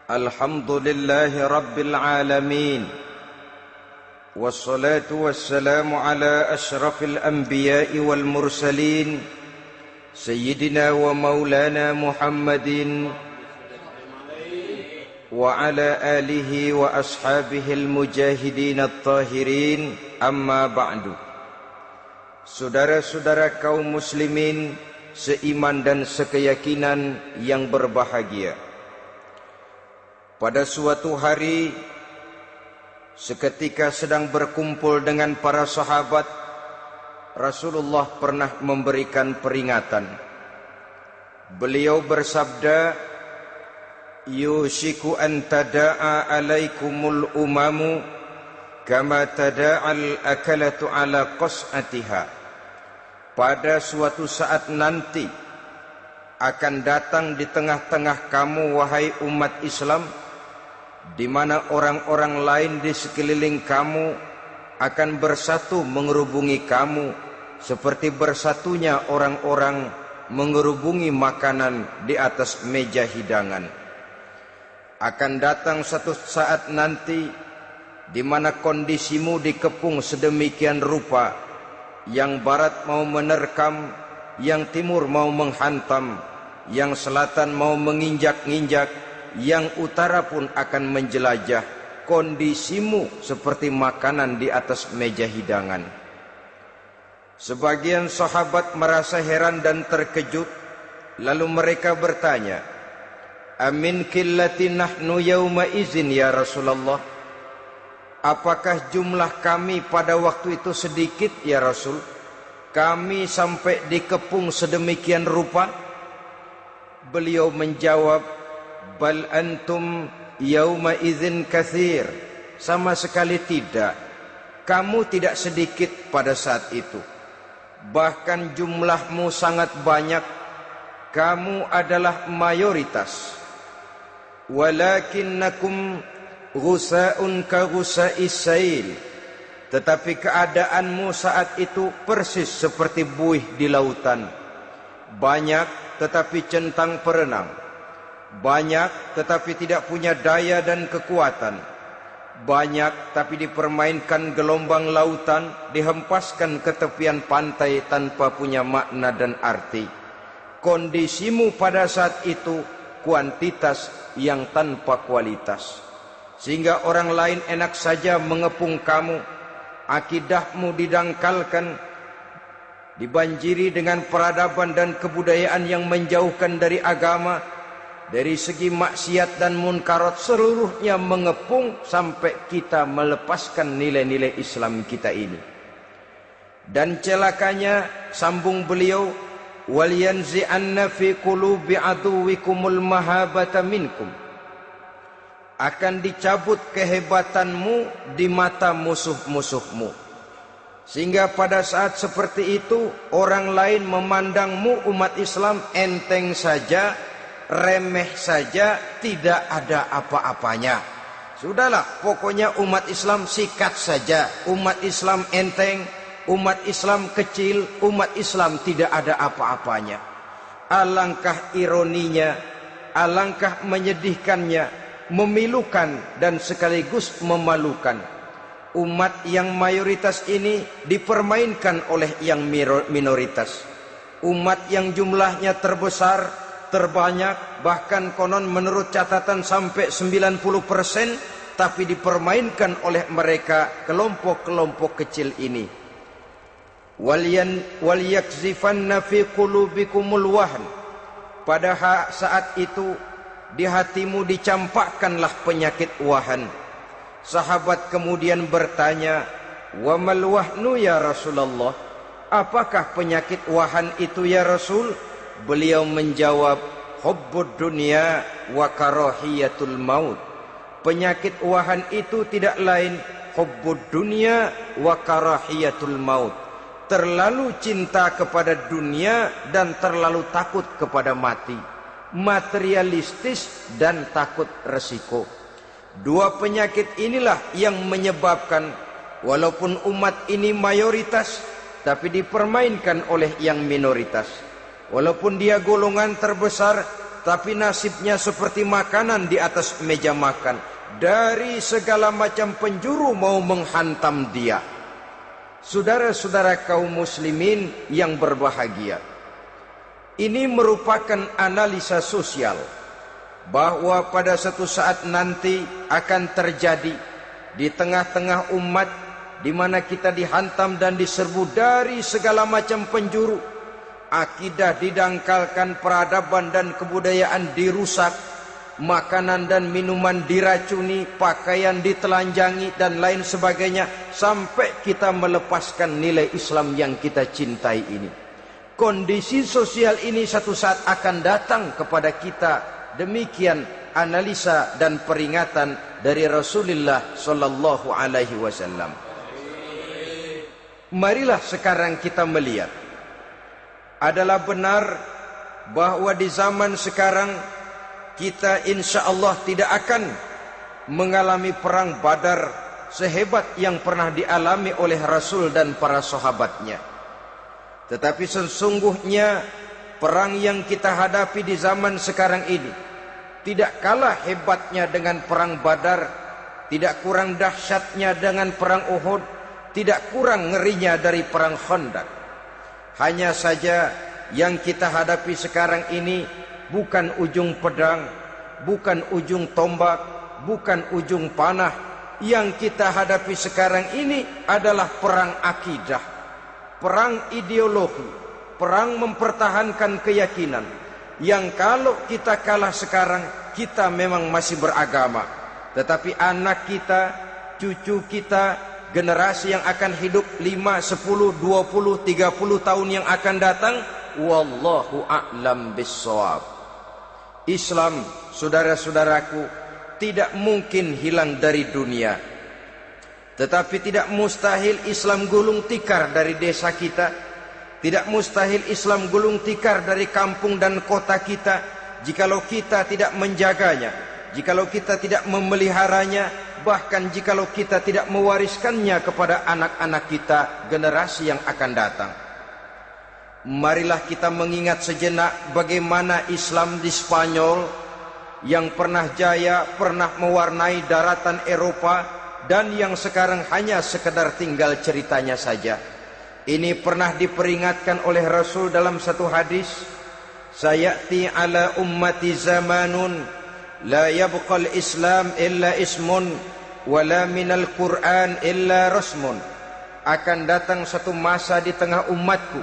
Alhamdulillahi Rabbil Alamin. Wassalatu wassalamu ala ashrafil anbiya'i wal mursalin Sayyidina wa maulana Muhammadin wa ala alihi wa ashabihil mujahidin at-tahirin. Amma ba'du. Saudara-saudara kaum muslimin seiman dan sekeyakinan yang berbahagia, pada suatu hari seketika sedang berkumpul dengan para sahabat, Rasulullah pernah memberikan peringatan. Beliau bersabda, "Yushiku an tada'a alaikumul umamu kama tada'al akalatu ala qas'atiha." Pada suatu saat nanti akan datang di tengah-tengah kamu, wahai umat Islam, di mana orang-orang lain di sekeliling kamu akan bersatu mengerubungi kamu seperti bersatunya orang-orang mengerubungi makanan di atas meja hidangan. Akan datang satu saat nanti di mana kondisimu dikepung sedemikian rupa, yang barat mau menerkam, yang timur mau menghantam, yang selatan mau menginjak-injak, yang utara pun akan menjelajah. Kondisimu seperti makanan di atas meja hidangan. Sebagian sahabat merasa heran dan terkejut, lalu mereka bertanya, "Amin qillati nahnu yauma izin ya Rasulullah?" Apakah jumlah kami pada waktu itu sedikit ya Rasul? Kami sampai dikepung sedemikian rupa? Beliau menjawab, "Bal antum yauma idzin katsir." Sama sekali tidak. Kamu tidak sedikit pada saat itu. Bahkan jumlahmu sangat banyak. Kamu adalah mayoritas. Walakinnakum ghusa'un ka ghusa'is sail. Tetapi keadaanmu saat itu persis seperti buih di lautan. Banyak tetapi centang perenang. Banyak tetapi tidak punya daya dan kekuatan. Banyak tapi dipermainkan gelombang lautan, dihempaskan ke tepian pantai tanpa punya makna dan arti. Kondisimu pada saat itu kuantitas yang tanpa kualitas, sehingga orang lain enak saja mengepung kamu. Akidahmu didangkalkan, dibanjiri dengan peradaban dan kebudayaan yang menjauhkan dari agama. Dari segi maksiat dan munkarat seluruhnya mengepung sampai kita melepaskan nilai-nilai Islam kita ini. Dan celakanya, sambung beliau, "Wal yanzi'anna fi qulubi aduwikumul mahabata minkum." Akan dicabut kehebatanmu di mata musuh-musuhmu, sehingga pada saat seperti itu orang lain memandangmu umat Islam enteng saja, remeh saja, tidak ada apa-apanya. Sudahlah, pokoknya umat Islam sikat saja. Umat Islam enteng, umat Islam kecil, umat Islam tidak ada apa-apanya. Alangkah ironinya, alangkah menyedihkannya, memilukan dan sekaligus memalukan. Umat yang mayoritas ini dipermainkan oleh yang minoritas. Umat yang jumlahnya terbesar, terbanyak, bahkan konon menurut catatan sampai 90%, tapi dipermainkan oleh mereka kelompok-kelompok kecil ini. Wal yakzifanna fi qulubikumul wahn. Pada saat itu di hatimu dicampakkanlah penyakit wahan. Sahabat kemudian bertanya, "Wa mal wahnu ya Rasulullah?" Apakah penyakit wahan itu ya Rasul? Beliau menjawab, "Hubbud dunya wa karahiyatul maut." Penyakit wahan itu tidak lain hubbud dunya wa karahiyatul maut. Terlalu cinta kepada dunia dan terlalu takut kepada mati. Materialistis dan takut resiko. Dua penyakit inilah yang menyebabkan walaupun umat ini mayoritas, tapi dipermainkan oleh yang minoritas. Walaupun dia golongan terbesar, tapi nasibnya seperti makanan di atas meja makan. Dari segala macam penjuru mau menghantam dia. Saudara-saudara kaum muslimin yang berbahagia, ini merupakan analisa sosial bahwa pada satu saat nanti akan terjadi di tengah-tengah umat di mana kita dihantam dan diserbu dari segala macam penjuru. Akidah didangkalkan, peradaban dan kebudayaan dirusak, makanan dan minuman diracuni, pakaian ditelanjangi dan lain sebagainya, sampai kita melepaskan nilai Islam yang kita cintai ini. Kondisi sosial ini satu saat akan datang kepada kita. Demikian analisa dan peringatan dari Rasulullah sallallahu alaihi wasallam. Marilah sekarang kita melihat, adalah benar bahwa di zaman sekarang kita insya Allah tidak akan mengalami perang Badar sehebat yang pernah dialami oleh Rasul dan para sahabatnya. Tetapi sesungguhnya perang yang kita hadapi di zaman sekarang ini tidak kalah hebatnya dengan perang Badar, tidak kurang dahsyatnya dengan perang Uhud, tidak kurang ngerinya dari perang Khandaq. Hanya saja yang kita hadapi sekarang ini bukan ujung pedang, bukan ujung tombak, bukan ujung panah. Yang kita hadapi sekarang ini adalah perang akidah, perang ideologi, perang mempertahankan keyakinan. Yang kalau kita kalah sekarang, kita memang masih beragama. Tetapi anak kita, cucu kita, generasi yang akan hidup 5, 10, 20, 30 tahun yang akan datang, wallahu a'lam bissawab. Islam, saudara-saudaraku, tidak mungkin hilang dari dunia. Tetapi tidak mustahil Islam gulung tikar dari desa kita. Tidak mustahil Islam gulung tikar dari kampung dan kota kita, jikalau kita tidak menjaganya, jikalau kita tidak memeliharanya, bahkan jikalau kita tidak mewariskannya kepada anak-anak kita, generasi yang akan datang. Marilah kita mengingat sejenak bagaimana Islam di Spanyol yang pernah jaya, pernah mewarnai daratan Eropa, dan yang sekarang hanya sekedar tinggal ceritanya saja. Ini pernah diperingatkan oleh Rasul dalam satu hadis, sayati ala ummati zamanun la yabqal Islam illa ismun wala minal Quran illa rasmun. Akan datang satu masa di tengah umatku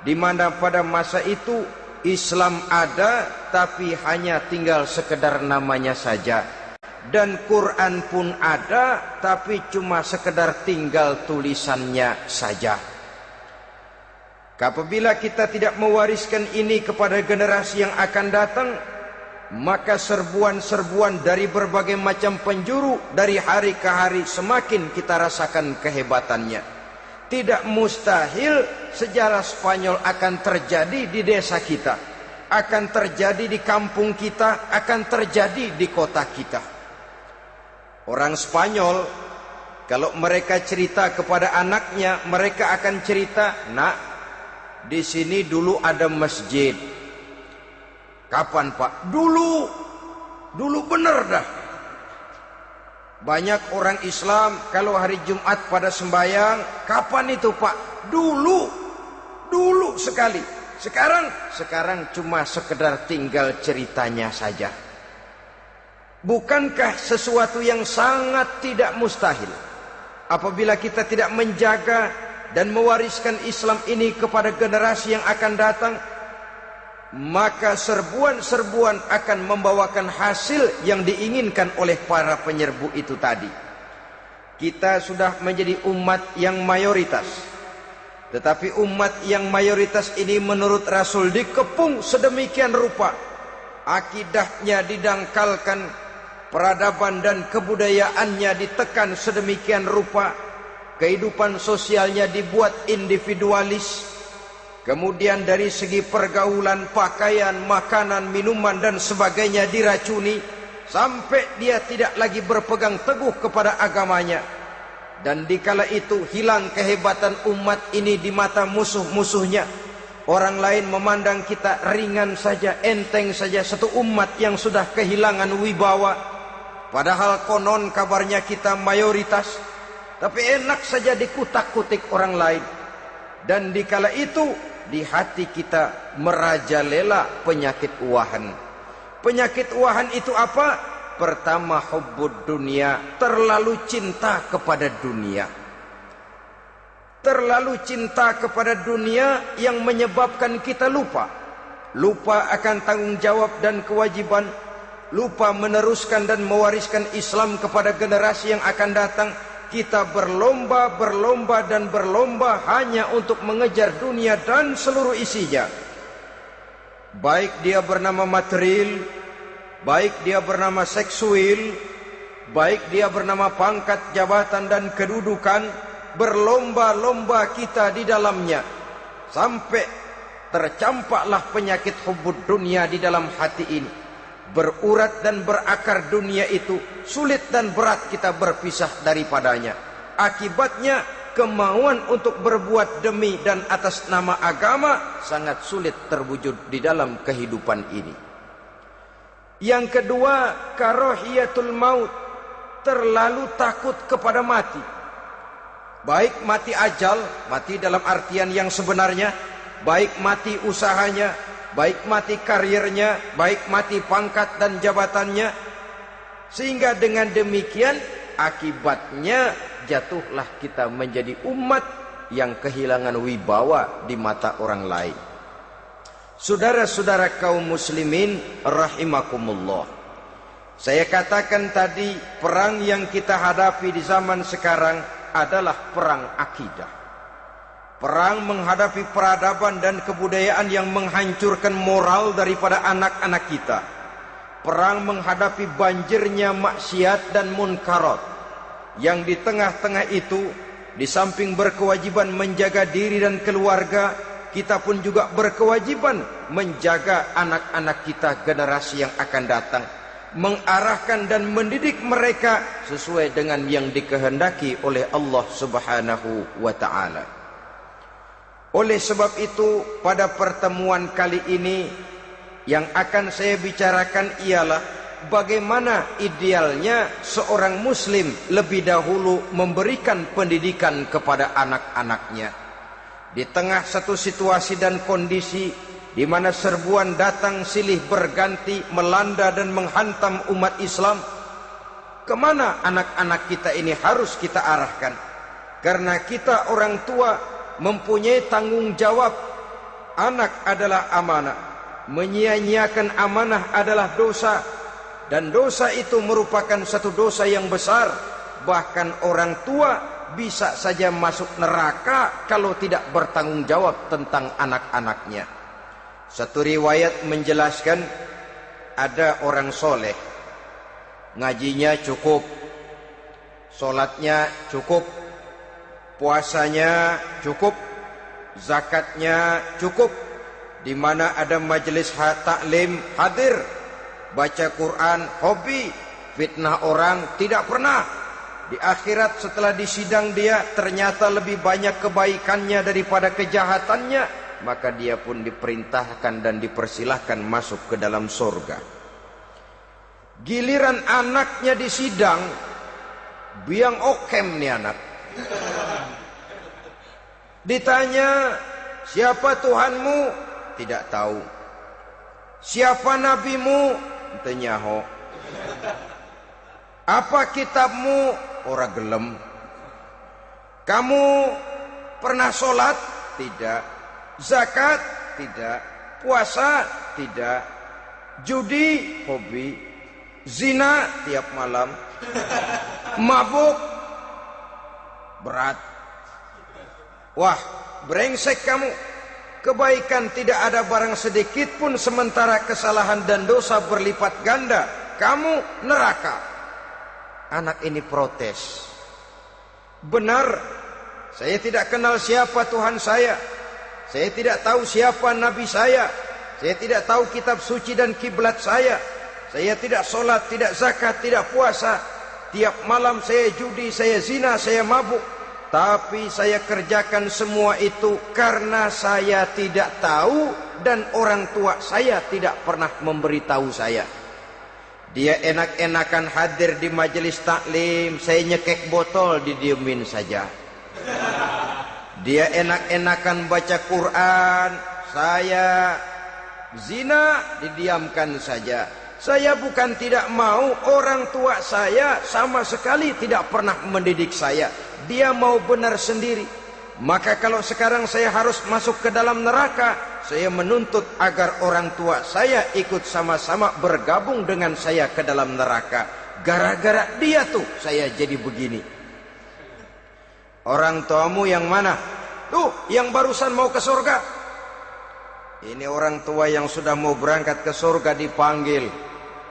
di mana pada masa itu Islam ada tapi hanya tinggal sekedar namanya saja, dan Quran pun ada tapi cuma sekedar tinggal tulisannya saja. Apabila kita tidak mewariskan ini kepada generasi yang akan datang, maka serbuan-serbuan dari berbagai macam penjuru dari hari ke hari semakin kita rasakan kehebatannya. Tidak mustahil sejarah Spanyol akan terjadi di desa kita, akan terjadi di kampung kita, akan terjadi di kota kita. Orang Spanyol, kalau mereka cerita kepada anaknya, mereka akan cerita, nak, di sini dulu ada masjid. Kapan Pak? Dulu bener dah. Banyak orang Islam kalau hari Jumat pada sembahyang, kapan itu Pak? Dulu sekali. Sekarang cuma sekedar tinggal ceritanya saja. Bukankah sesuatu yang sangat tidak mustahil apabila kita tidak menjaga dan mewariskan Islam ini kepada generasi yang akan datang, maka serbuan-serbuan akan membawakan hasil yang diinginkan oleh para penyerbu itu tadi. Kita sudah menjadi umat yang mayoritas, tetapi umat yang mayoritas ini menurut Rasul dikepung sedemikian rupa, akidahnya didangkalkan, peradaban dan kebudayaannya ditekan sedemikian rupa, kehidupan sosialnya dibuat individualis. Kemudian dari segi pergaulan, pakaian, makanan, minuman dan sebagainya diracuni, sampai dia tidak lagi berpegang teguh kepada agamanya. Dan dikala itu hilang kehebatan umat ini di mata musuh-musuhnya. Orang lain memandang kita ringan saja, enteng saja, satu umat yang sudah kehilangan wibawa. Padahal konon kabarnya kita mayoritas, tapi enak saja dikutak-kutik orang lain. Dan dikala itu di hati kita merajalela penyakit wahan. Penyakit wahan itu apa? Pertama, hubbud dunia, terlalu cinta kepada dunia. Terlalu cinta kepada dunia yang menyebabkan kita lupa akan tanggung jawab dan kewajiban, lupa meneruskan dan mewariskan Islam kepada generasi yang akan datang. Kita berlomba hanya untuk mengejar dunia dan seluruh isinya, baik dia bernama material, baik dia bernama seksual, baik dia bernama pangkat, jabatan dan kedudukan. Berlomba-lomba kita di dalamnya sampai tercampaklah penyakit hubbud dunia di dalam hati ini. Berurat dan berakar dunia itu, sulit dan berat kita berpisah daripadanya. Akibatnya kemauan untuk berbuat demi dan atas nama agama sangat sulit terwujud di dalam kehidupan ini. Yang kedua, karahiyatul maut, terlalu takut kepada mati. Baik mati ajal, mati dalam artian yang sebenarnya, baik mati usahanya, baik mati karirnya, baik mati pangkat dan jabatannya. Sehingga dengan demikian akibatnya jatuhlah kita menjadi umat yang kehilangan wibawa di mata orang lain. Saudara-saudara kaum muslimin rahimakumullah, saya katakan tadi, perang yang kita hadapi di zaman sekarang adalah perang akidah. Perang menghadapi peradaban dan kebudayaan yang menghancurkan moral daripada anak-anak kita. Perang menghadapi banjirnya maksiat dan munkarat, yang di tengah-tengah itu, di samping berkewajiban menjaga diri dan keluarga, kita pun juga berkewajiban menjaga anak-anak kita, generasi yang akan datang, mengarahkan dan mendidik mereka sesuai dengan yang dikehendaki oleh Allah Subhanahu wa ta'ala. Oleh sebab itu, pada pertemuan kali ini yang akan saya bicarakan ialah bagaimana idealnya seorang muslim lebih dahulu memberikan pendidikan kepada anak-anaknya. Di tengah satu situasi dan kondisi di mana serbuan datang silih berganti melanda dan menghantam umat Islam, kemana anak-anak kita ini harus kita arahkan? Karena kita orang tua mempunyai tanggung jawab. Anak adalah amanah, menyia-nyiakan amanah adalah dosa, dan dosa itu merupakan satu dosa yang besar. Bahkan orang tua bisa saja masuk neraka kalau tidak bertanggung jawab tentang anak-anaknya. Satu riwayat menjelaskan, ada orang soleh, ngajinya cukup, solatnya cukup, puasanya cukup, zakatnya cukup, di mana ada majelis taklim hadir, baca Quran hobi, fitnah orang tidak pernah. Di akhirat setelah disidang dia ternyata lebih banyak kebaikannya daripada kejahatannya, maka dia pun diperintahkan dan dipersilahkan masuk ke dalam surga. Giliran anaknya disidang, biang okem nih anak. Ditanya, siapa Tuhanmu? Tidak tahu. Siapa nabimu? Tenyaho. Apa kitabmu? Ora gelem. Kamu pernah sholat? Tidak. Zakat? Tidak. Puasa? Tidak. Judi? Hobi. Zina? Tiap malam. Mabuk? Berat. Wah, brengsek kamu. Kebaikan tidak ada barang sedikit pun, sementara kesalahan dan dosa berlipat ganda. Kamu neraka. Anak ini protes. Benar, saya tidak kenal siapa Tuhan saya. Saya tidak tahu siapa Nabi saya. Saya tidak tahu kitab suci dan kiblat saya. Saya tidak sholat, tidak zakat, tidak puasa. Tiap malam saya judi, saya zina, saya mabuk. Tapi saya kerjakan semua itu karena saya tidak tahu dan orang tua saya tidak pernah memberitahu saya. Dia enak-enakan hadir di majelis taklim, saya nyekek botol didiemin saja. Dia enak-enakan baca Quran, saya zina didiamkan saja. Saya bukan tidak mau, orang tua saya sama sekali tidak pernah mendidik saya. Dia mau benar sendiri. Maka kalau sekarang saya harus masuk ke dalam neraka, saya menuntut agar orang tua saya ikut sama-sama bergabung dengan saya ke dalam neraka. Gara-gara dia tuh saya jadi begini. Orang tuamu yang mana? Tuh, yang barusan mau ke surga. Ini orang tua yang sudah mau berangkat ke surga dipanggil.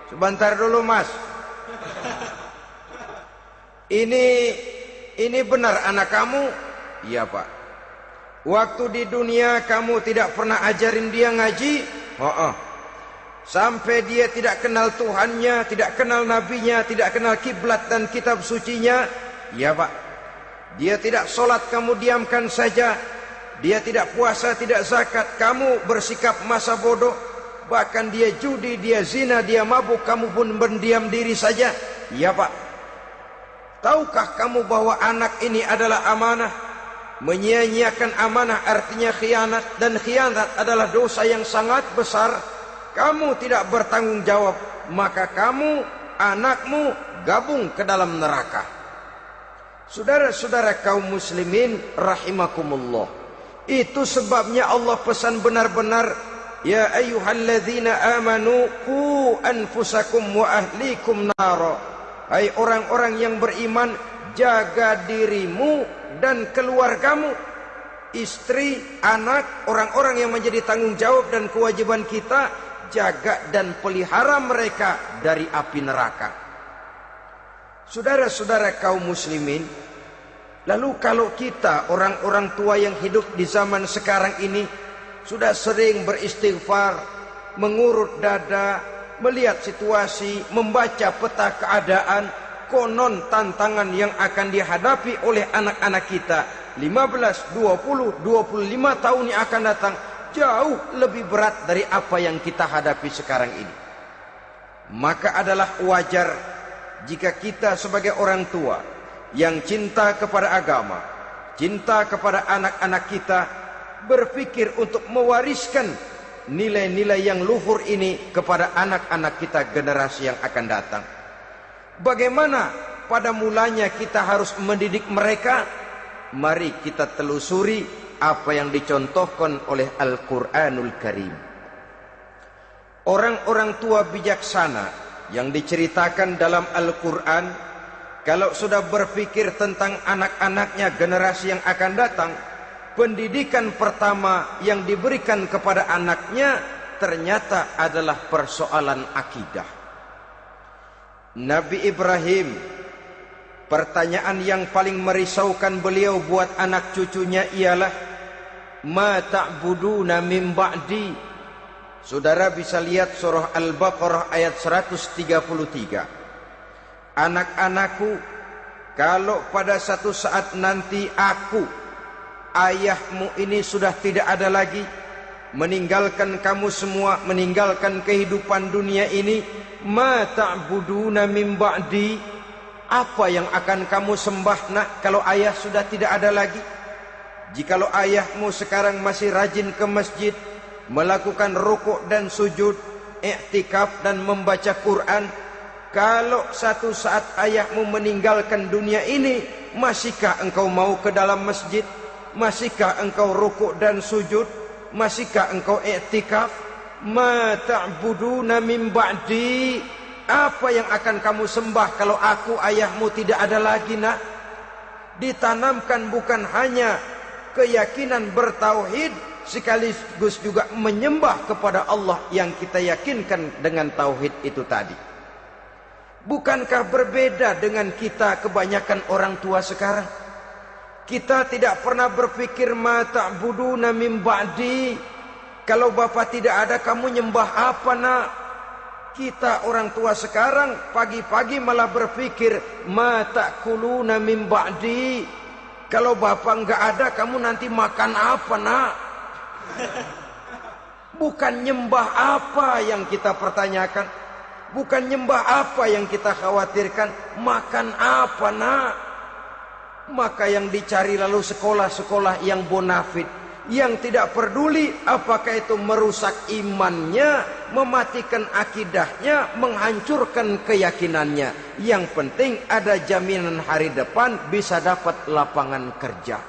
Sebentar dulu mas. Ini benar anak kamu? Iya pak. Waktu di dunia kamu tidak pernah ajarin dia ngaji? Oh. Sampai dia tidak kenal Tuhannya, tidak kenal nabinya, tidak kenal kiblat dan kitab sucinya? Iya pak. Dia tidak sholat, kamu diamkan saja. Dia tidak puasa, tidak zakat, kamu bersikap masa bodoh. Bahkan dia judi, dia zina, dia mabuk, kamu pun berdiam diri saja. Iya pak. Tahukah kamu bahwa anak ini adalah amanah? Menyia-nyiakan amanah artinya khianat, dan khianat adalah dosa yang sangat besar. Kamu tidak bertanggung jawab, maka kamu, anakmu gabung ke dalam neraka. Saudara-saudara kaum muslimin rahimakumullah, itu sebabnya Allah pesan benar-benar, ya ayyuhalladzina amanu qu anfusakum wa ahlikum nara. Hai orang-orang yang beriman, jaga dirimu dan keluargamu, istri, anak, orang-orang yang menjadi tanggung jawab dan kewajiban kita, jaga dan pelihara mereka dari api neraka. Saudara-saudara kaum muslimin, lalu kalau kita orang-orang tua yang hidup di zaman sekarang ini sudah sering beristighfar, mengurut dada, melihat situasi, membaca peta keadaan, konon tantangan yang akan dihadapi oleh anak-anak kita 15, 20, 25 tahun yang akan datang jauh lebih berat dari apa yang kita hadapi sekarang ini. Maka adalah wajar jika kita sebagai orang tua yang cinta kepada agama, cinta kepada anak-anak kita, berpikir untuk mewariskan nilai-nilai yang luhur ini kepada anak-anak kita generasi yang akan datang. Bagaimana pada mulanya kita harus mendidik mereka? Mari kita telusuri apa yang dicontohkan oleh Al-Quranul Karim. Orang-orang tua bijaksana yang diceritakan dalam Al-Quran, kalau sudah berpikir tentang anak-anaknya generasi yang akan datang, pendidikan pertama yang diberikan kepada anaknya ternyata adalah persoalan akidah. Nabi Ibrahim, pertanyaan yang paling merisaukan beliau buat anak cucunya ialah, ma ta'buduna min ba'di. Saudara bisa lihat surah Al-Baqarah ayat 133. Anak-anakku, kalau pada satu saat nanti aku, ayahmu ini sudah tidak ada lagi, meninggalkan kamu semua, meninggalkan kehidupan dunia ini, ma ta'buduna min ba'di, apa yang akan kamu sembah nak kalau ayah sudah tidak ada lagi? Jikalau ayahmu sekarang masih rajin ke masjid, melakukan rukuk dan sujud, i'tikaf dan membaca Quran, kalau satu saat ayahmu meninggalkan dunia ini, masihkah engkau mau ke dalam masjid? Masihkah engkau rukuk dan sujud? Masihkah engkau i'tikaf? Ma ta'buduna min ba'di, apa yang akan kamu sembah kalau aku ayahmu tidak ada lagi nak? Ditanamkan bukan hanya keyakinan bertauhid, sekaligus juga menyembah kepada Allah yang kita yakinkan dengan tauhid itu tadi. Bukankah berbeda dengan kita kebanyakan orang tua sekarang? Kita tidak pernah berpikir ma ta'buduna min ba'di, kalau bapak tidak ada kamu nyembah apa nak? Kita orang tua sekarang pagi-pagi malah berpikir ma ta'kuluna min ba'di, Kalau bapak nggak ada, kamu nanti makan apa, nak? Bukan nyembah apa yang kita pertanyakan, bukan nyembah apa yang kita khawatirkan, makan apa, nak? Maka yang dicari lalu sekolah-sekolah yang bonafit, yang tidak peduli apakah itu merusak imannya, mematikan akidahnya, menghancurkan keyakinannya. Yang penting ada jaminan hari depan bisa dapat lapangan kerja.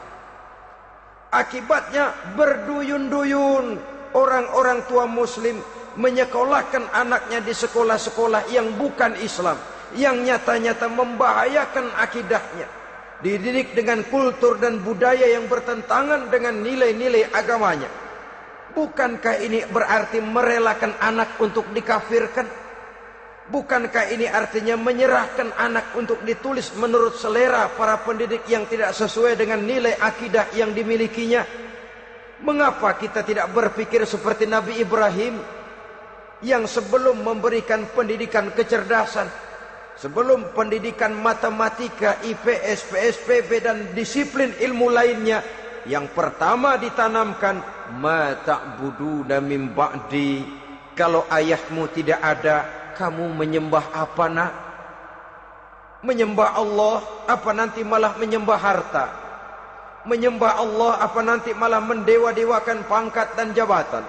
Akibatnya berduyun-duyun orang-orang tua muslim menyekolahkan anaknya di sekolah-sekolah yang bukan Islam, yang nyata-nyata membahayakan akidahnya, dididik dengan kultur dan budaya yang bertentangan dengan nilai-nilai agamanya. Bukankah ini berarti merelakan anak untuk dikafirkan? Bukankah ini artinya menyerahkan anak untuk ditulis menurut selera para pendidik yang tidak sesuai dengan nilai akidah yang dimilikinya? Mengapa kita tidak berpikir seperti Nabi Ibrahim yang sebelum memberikan pendidikan kecerdasan, sebelum pendidikan matematika, IPS, PSPB dan disiplin ilmu lainnya, yang pertama ditanamkan, ma ta'buduna min ba'di, kalau ayahmu tidak ada, kamu menyembah apa, nak? Menyembah Allah apa nanti malah menyembah harta? Menyembah Allah apa nanti malah mendewa-dewakan pangkat dan jabatan?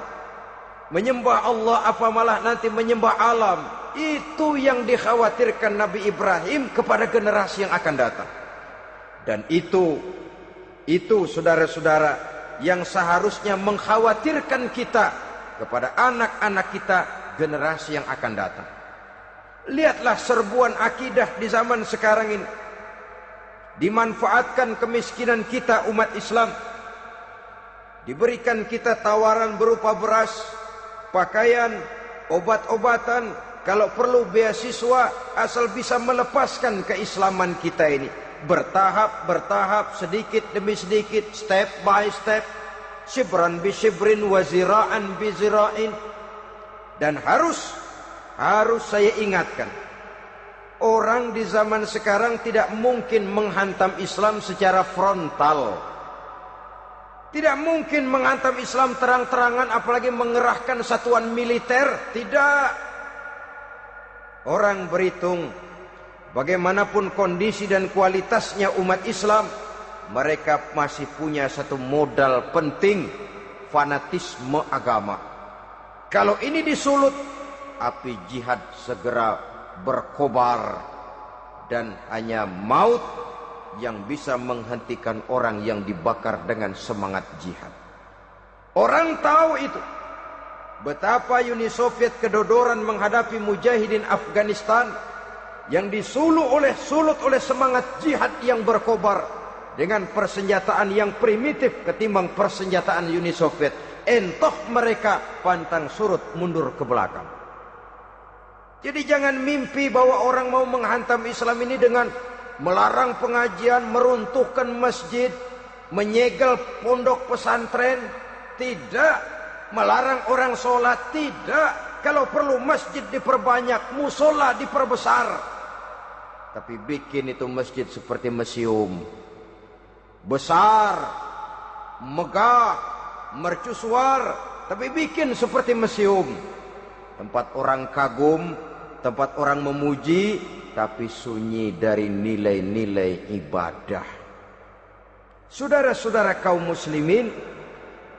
Menyembah Allah apa malah nanti menyembah alam? Itu yang dikhawatirkan Nabi Ibrahim kepada generasi yang akan datang. Dan itu saudara-saudara yang seharusnya mengkhawatirkan kita kepada anak-anak kita, generasi yang akan datang. Lihatlah serbuan akidah di zaman sekarang ini. Dimanfaatkan kemiskinan kita umat Islam. Diberikan kita tawaran berupa beras, pakaian, obat-obatan, kalau perlu beasiswa, asal bisa melepaskan keislaman kita ini. Bertahap, sedikit demi sedikit, step by step, shibran bi shibrin wa zira'an bi zira'in. Dan harus saya ingatkan, orang di zaman sekarang tidak mungkin menghantam Islam secara frontal. Tidak mungkin menghantam Islam terang-terangan, apalagi mengerahkan satuan militer. Tidak. Orang berhitung bagaimanapun kondisi dan kualitasnya umat Islam, mereka masih punya satu modal penting, fanatisme agama. Kalau ini disulut, api jihad segera berkobar, dan hanya maut yang bisa menghentikan orang yang dibakar dengan semangat jihad. Orang tahu itu. Betapa Uni Soviet kedodoran menghadapi mujahidin Afghanistan yang disulut oleh semangat jihad yang berkobar dengan persenjataan yang primitif ketimbang persenjataan Uni Soviet. Entah mereka pantang surut mundur ke belakang. Jadi jangan mimpi bahwa orang mau menghantam Islam ini dengan melarang pengajian, meruntuhkan masjid, menyegel pondok pesantren. Tidak. Melarang orang sholat. Tidak. Kalau perlu masjid diperbanyak, musola diperbesar. Tapi bikin itu masjid seperti museum. Besar, megah, mercusuar, tapi bikin seperti museum. Tempat orang kagum, tempat orang memuji, tapi sunyi dari nilai-nilai ibadah. Saudara-saudara kaum muslimin,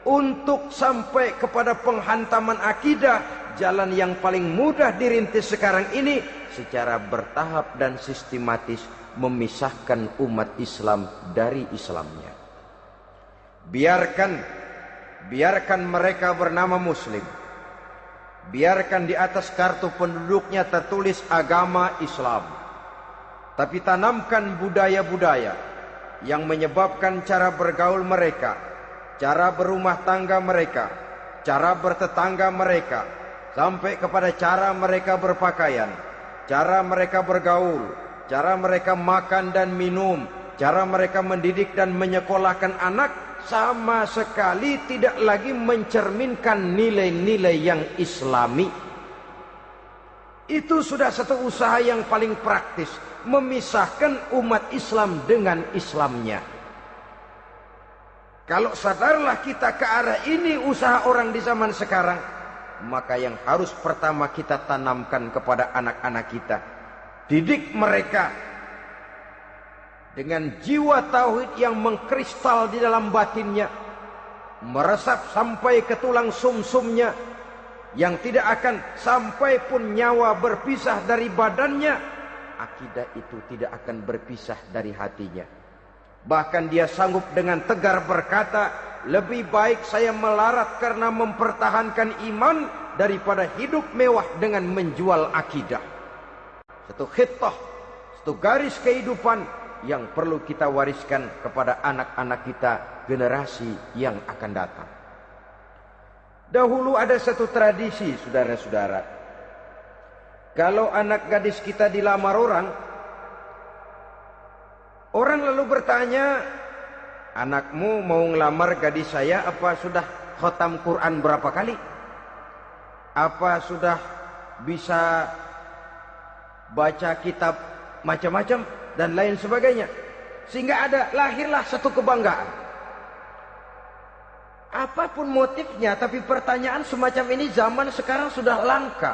untuk sampai kepada penghantaman akidah, jalan yang paling mudah dirintis sekarang ini secara bertahap dan sistematis, memisahkan umat Islam dari Islamnya. Biarkan mereka bernama muslim. Biarkan di atas kartu penduduknya tertulis agama Islam. Tapi tanamkan budaya-budaya yang menyebabkan cara bergaul mereka, cara berumah tangga mereka, cara bertetangga mereka, sampai kepada cara mereka berpakaian, cara mereka bergaul, cara mereka makan dan minum, cara mereka mendidik dan menyekolahkan anak, sama sekali tidak lagi mencerminkan nilai-nilai yang Islami. Itu sudah satu usaha yang paling praktis, memisahkan umat Islam dengan Islamnya. Kalau sadarlah kita ke arah ini usaha orang di zaman sekarang, maka yang harus pertama kita tanamkan kepada anak-anak kita, didik mereka dengan jiwa tauhid yang mengkristal di dalam batinnya, meresap sampai ke tulang sumsumnya, yang tidak akan sampai pun nyawa berpisah dari badannya, akidah itu tidak akan berpisah dari hatinya. Bahkan dia sanggup dengan tegar berkata, lebih baik saya melarat karena mempertahankan iman daripada hidup mewah dengan menjual akidah. Satu khittah, satu garis kehidupan yang perlu kita wariskan kepada anak-anak kita, generasi yang akan datang. Dahulu ada satu tradisi, saudara-saudara. Kalau anak gadis kita dilamar orang, orang lalu bertanya, anakmu mau ngelamar gadis saya, apa sudah khatam Quran berapa kali? Apa sudah bisa baca kitab macam-macam dan lain sebagainya? Sehingga lahirlah satu kebanggaan. Apapun motifnya, tapi pertanyaan semacam ini zaman sekarang sudah langka.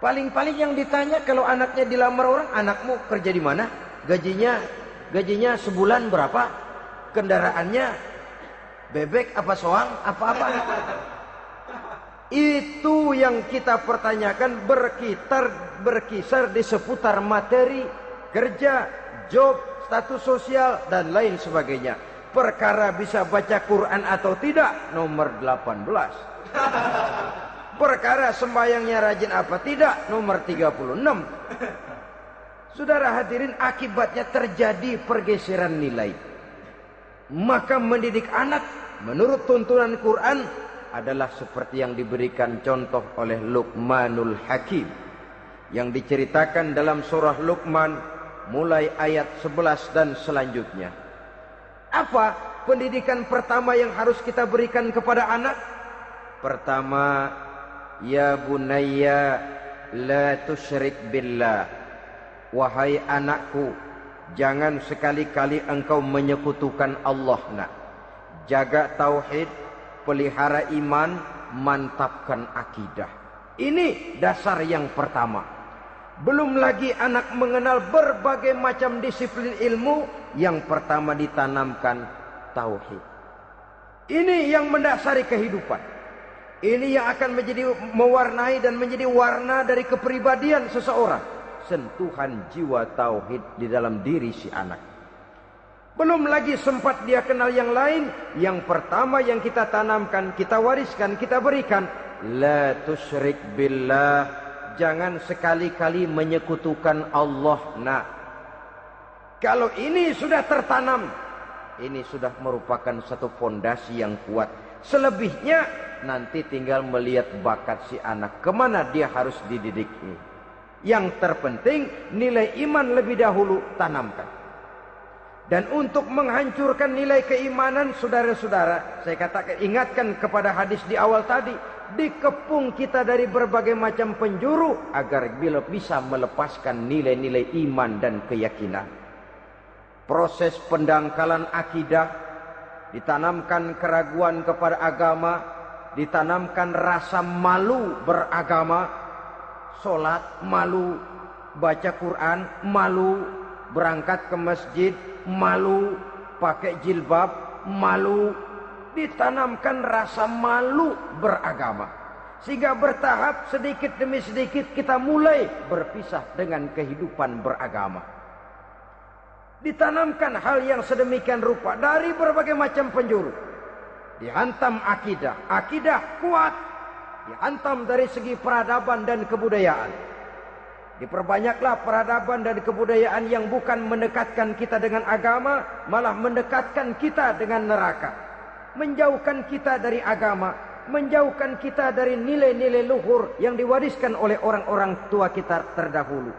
Paling-paling yang ditanya kalau anaknya dilamar orang, anakmu kerja di mana? Gajinya sebulan berapa? Kendaraannya bebek apa soang apa-apa? Itu yang kita pertanyakan, berkisar di seputar materi, kerja, job, status sosial dan lain sebagainya. Perkara bisa baca Quran atau tidak, nomor 18. Perkara sembahyangnya rajin apa tidak, nomor 36. Saudara hadirin, akibatnya terjadi pergeseran nilai. Maka mendidik anak menurut tuntunan Quran adalah seperti yang diberikan contoh oleh Luqmanul Hakim, yang diceritakan dalam surah Luqman mulai ayat 11 dan selanjutnya. Apa pendidikan pertama yang harus kita berikan kepada anak? Pertama, ya bunayya la tusyrik billah. Wahai anakku, jangan sekali-kali engkau menyekutukan Allah. Nak, jaga tauhid, pelihara iman, mantapkan akidah. Ini dasar yang pertama. Belum lagi anak mengenal berbagai macam disiplin ilmu, yang pertama ditanamkan tauhid. Ini yang mendasari kehidupan. Ini yang akan menjadi mewarnai dan menjadi warna dari kepribadian seseorang. Sentuhan jiwa tauhid di dalam diri si anak. Belum lagi sempat dia kenal yang lain. Yang pertama yang kita tanamkan, kita wariskan, kita berikan, la tusyrik billah. Jangan sekali-kali menyekutukan Allah. Nah, kalau ini sudah tertanam, ini sudah merupakan satu fondasi yang kuat. Selebihnya nanti tinggal melihat bakat si anak, kemana dia harus dididik ini. Yang terpenting nilai iman lebih dahulu tanamkan. Dan untuk menghancurkan nilai keimanan, saudara-saudara, saya katakan, ingatkan kepada hadis di awal tadi, dikepung kita dari berbagai macam penjuru agar bila bisa melepaskan nilai-nilai iman dan keyakinan. Proses pendangkalan akidah, ditanamkan keraguan kepada agama, ditanamkan rasa malu beragama. Sholat malu, baca Quran malu, berangkat ke masjid malu, pakai jilbab malu. Ditanamkan rasa malu beragama, sehingga bertahap sedikit demi sedikit kita mulai berpisah dengan kehidupan beragama. Ditanamkan hal yang sedemikian rupa dari berbagai macam penjuru. Dihantam akidah, akidah kuat. Dihantam dari segi peradaban dan kebudayaan. Diperbanyaklah peradaban dan kebudayaan yang bukan mendekatkan kita dengan agama, malah mendekatkan kita dengan neraka. Menjauhkan kita dari agama, menjauhkan kita dari nilai-nilai luhur yang diwariskan oleh orang-orang tua kita terdahulu.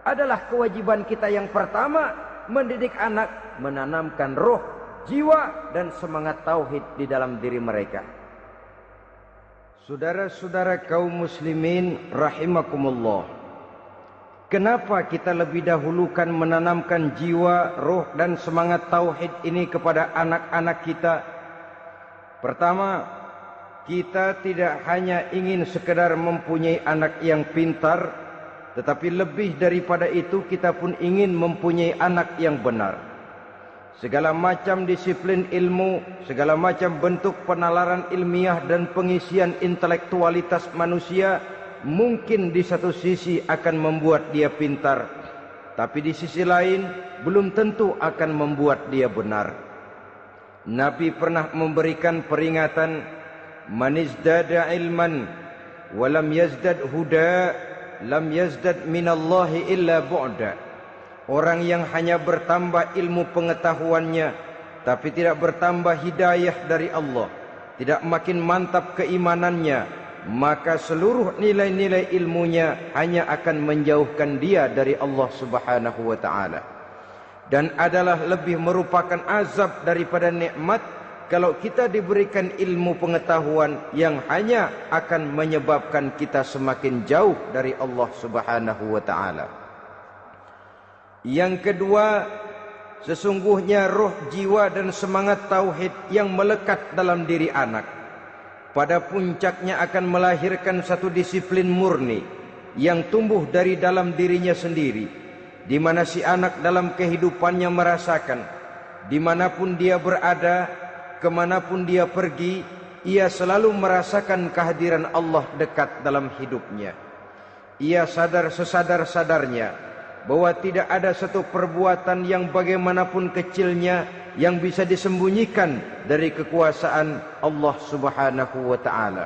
Adalah kewajiban kita yang pertama, mendidik anak, menanamkan roh, jiwa dan semangat tauhid di dalam diri mereka. Saudara-saudara kaum muslimin rahimakumullah, Kenapa kita lebih dahulukan menanamkan jiwa, roh dan semangat tauhid ini kepada anak-anak kita? Pertama, kita tidak hanya ingin sekedar mempunyai anak yang pintar, tetapi lebih daripada itu kita pun ingin mempunyai anak yang benar. Segala macam disiplin ilmu, segala macam bentuk penalaran ilmiah dan pengisian intelektualitas manusia mungkin di satu sisi akan membuat dia pintar, tapi di sisi lain belum tentu akan membuat dia benar. Nabi pernah memberikan peringatan, man izdada ilman wa lam yazdad huda lam yazdad minallahi illa bu'da. Orang yang hanya bertambah ilmu pengetahuannya tapi tidak bertambah hidayah dari Allah, tidak makin mantap keimanannya, maka seluruh nilai-nilai ilmunya hanya akan menjauhkan dia dari Allah Subhanahu wa taala. Dan adalah lebih merupakan azab daripada nikmat kalau kita diberikan ilmu pengetahuan yang hanya akan menyebabkan kita semakin jauh dari Allah Subhanahu wa taala. Yang kedua, sesungguhnya roh, jiwa dan semangat tauhid yang melekat dalam diri anak pada puncaknya akan melahirkan satu disiplin murni yang tumbuh dari dalam dirinya sendiri, di mana si anak dalam kehidupannya merasakan dimanapun dia berada, kemanapun dia pergi, ia selalu merasakan kehadiran Allah dekat dalam hidupnya. Ia sadar sesadar-sadarnya bahwa tidak ada satu perbuatan yang bagaimanapun kecilnya yang bisa disembunyikan dari kekuasaan Allah Subhanahu wa taala.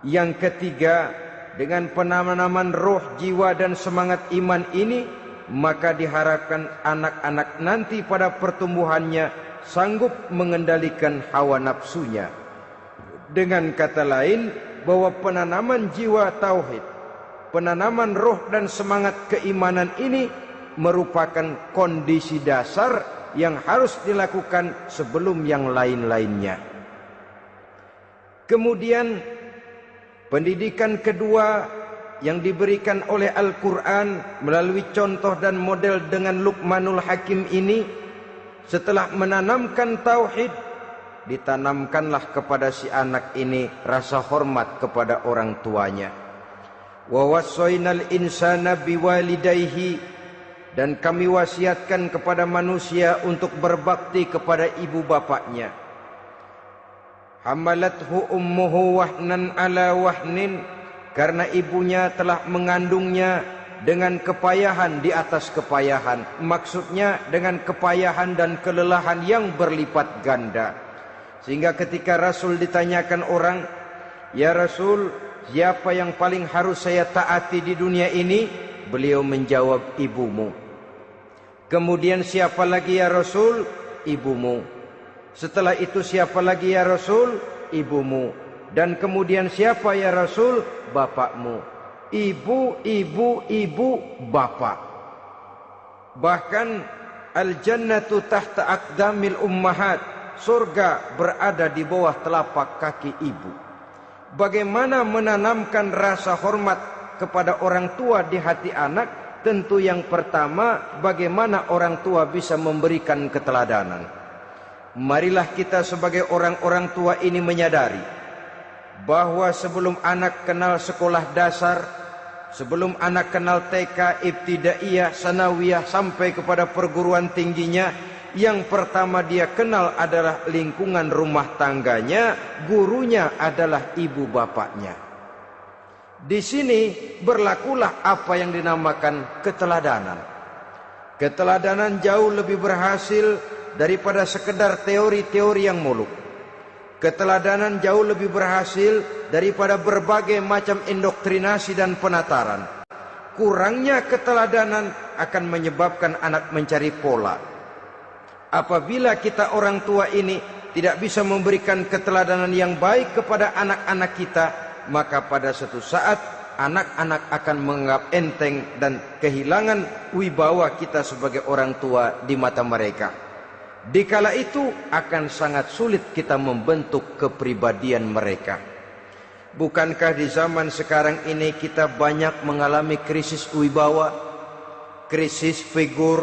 Yang ketiga, dengan penanaman roh, jiwa dan semangat iman ini, maka diharapkan anak-anak nanti pada pertumbuhannya sanggup mengendalikan hawa nafsunya. Dengan kata lain, bahwa penanaman jiwa tauhid, penanaman roh dan semangat keimanan ini merupakan kondisi dasar yang harus dilakukan sebelum yang lain-lainnya. Kemudian pendidikan kedua yang diberikan oleh Al-Quran melalui contoh dan model dengan Luqmanul Hakim ini, setelah menanamkan tauhid, ditanamkanlah kepada si anak ini rasa hormat kepada orang tuanya. Wa wassaynal insana biwalidayhi, dan kami wasiatkan kepada manusia untuk berbakti kepada ibu bapaknya. Hamalathu ummuhu wahnan ala wahnin, karena ibunya telah mengandungnya dengan kepayahan di atas kepayahan. Maksudnya dengan kepayahan dan kelelahan yang berlipat ganda. Sehingga ketika Rasul ditanyakan orang, "Ya Rasul, siapa yang paling harus saya taati di dunia ini?" Beliau menjawab, "Ibumu." Kemudian, "Siapa lagi ya Rasul?" "Ibumu." Setelah itu, "Siapa lagi ya Rasul?" "Ibumu." Dan kemudian, "Siapa ya Rasul?" "Bapakmu." Ibu, ibu, ibu, bapak. Bahkan al-jannatu tahta aqdamil ummahat, surga berada di bawah telapak kaki ibu. Bagaimana menanamkan rasa hormat kepada orang tua di hati anak? Tentu yang pertama, bagaimana orang tua bisa memberikan keteladanan. Marilah kita sebagai orang-orang tua ini menyadari bahwa sebelum anak kenal sekolah dasar, sebelum anak kenal TK, ibtidaiyah, sanawiyah sampai kepada perguruan tingginya, yang pertama dia kenal adalah lingkungan rumah tangganya, gurunya adalah ibu bapaknya. Di sini berlakulah apa yang dinamakan keteladanan. Keteladanan jauh lebih berhasil daripada sekedar teori-teori yang muluk. Keteladanan jauh lebih berhasil daripada berbagai macam indoktrinasi dan penataran. Kurangnya keteladanan akan menyebabkan anak mencari pola. Apabila kita orang tua ini tidak bisa memberikan keteladanan yang baik kepada anak-anak kita, maka pada suatu saat anak-anak akan menganggap enteng dan kehilangan wibawa kita sebagai orang tua di mata mereka. Dikala itu akan sangat sulit kita membentuk kepribadian mereka. Bukankah di zaman sekarang ini kita banyak mengalami krisis wibawa, krisis figur?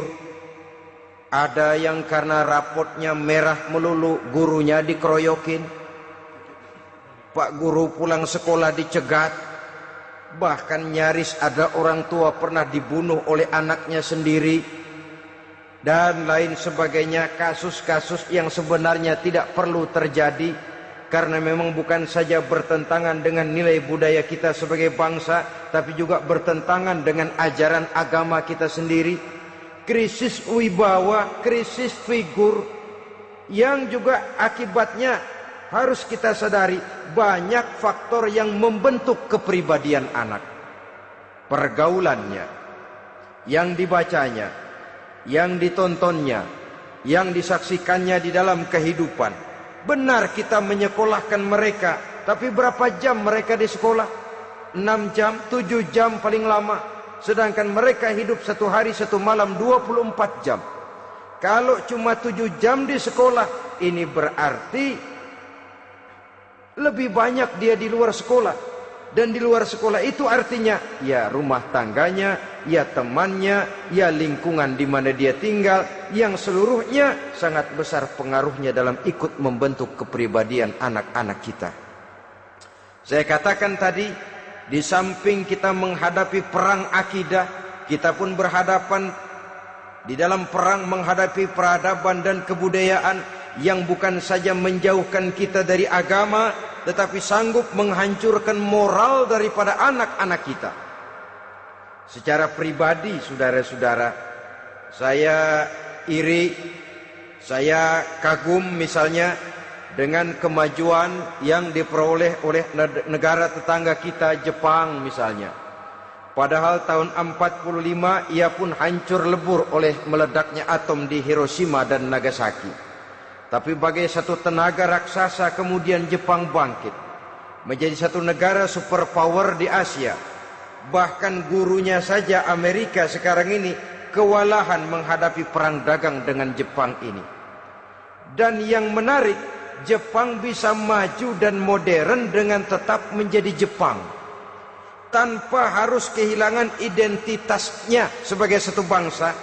Ada yang karena rapotnya merah melulu, gurunya dikeroyokin. Pak guru pulang sekolah dicegat. Bahkan nyaris ada orang tua pernah dibunuh oleh anaknya sendiri. Dan lain sebagainya, kasus-kasus yang sebenarnya tidak perlu terjadi. Karena memang bukan saja bertentangan dengan nilai budaya kita sebagai bangsa, tapi juga bertentangan dengan ajaran agama kita sendiri. Krisis wibawa, krisis figur, yang juga akibatnya harus kita sadari banyak faktor yang membentuk kepribadian anak. Pergaulannya, yang dibacanya, yang ditontonnya, yang disaksikannya di dalam kehidupan. Benar kita menyekolahkan mereka, tapi berapa jam mereka di sekolah? 6 jam, 7 jam paling lama. Sedangkan mereka hidup satu hari satu malam 24 jam. Kalau cuma 7 jam di sekolah, ini berarti lebih banyak dia di luar sekolah. Dan di luar sekolah itu artinya ya rumah tangganya, ya temannya, ya lingkungan di mana dia tinggal, yang seluruhnya sangat besar pengaruhnya dalam ikut membentuk kepribadian anak-anak kita. Saya katakan tadi, di samping kita menghadapi perang akidah, kita pun berhadapan di dalam perang menghadapi peradaban dan kebudayaan yang bukan saja menjauhkan kita dari agama, tetapi sanggup menghancurkan moral daripada anak-anak kita. Secara pribadi, saudara-saudara, saya iri, saya kagum misalnya dengan kemajuan yang diperoleh oleh negara tetangga kita, Jepang misalnya. Padahal tahun 45 ia pun hancur lebur oleh meledaknya atom di Hiroshima dan Nagasaki. Tapi bagai satu tenaga raksasa kemudian Jepang bangkit menjadi satu negara superpower di Asia. Bahkan gurunya saja Amerika sekarang ini kewalahan menghadapi perang dagang dengan Jepang ini. Dan yang menarik, Jepang bisa maju dan modern dengan tetap menjadi Jepang, tanpa harus kehilangan identitasnya sebagai satu bangsa,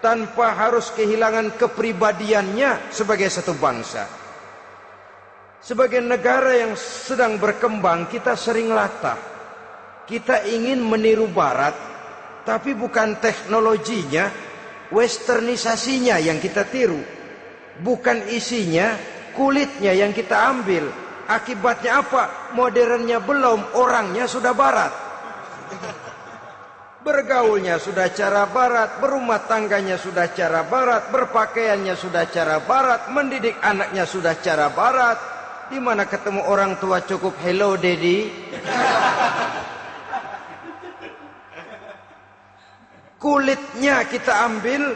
tanpa harus kehilangan kepribadiannya sebagai satu bangsa. Sebagai negara yang sedang berkembang, kita sering latah. Kita ingin meniru Barat, tapi bukan teknologinya, westernisasinya yang kita tiru. Bukan isinya, kulitnya yang kita ambil. Akibatnya apa? Modernnya belum, orangnya sudah Barat. Bergaulnya sudah cara Barat, berumah tangganya sudah cara Barat, berpakaiannya sudah cara Barat, mendidik anaknya sudah cara Barat. Di mana ketemu orang tua cukup hello daddy. Kulitnya kita ambil,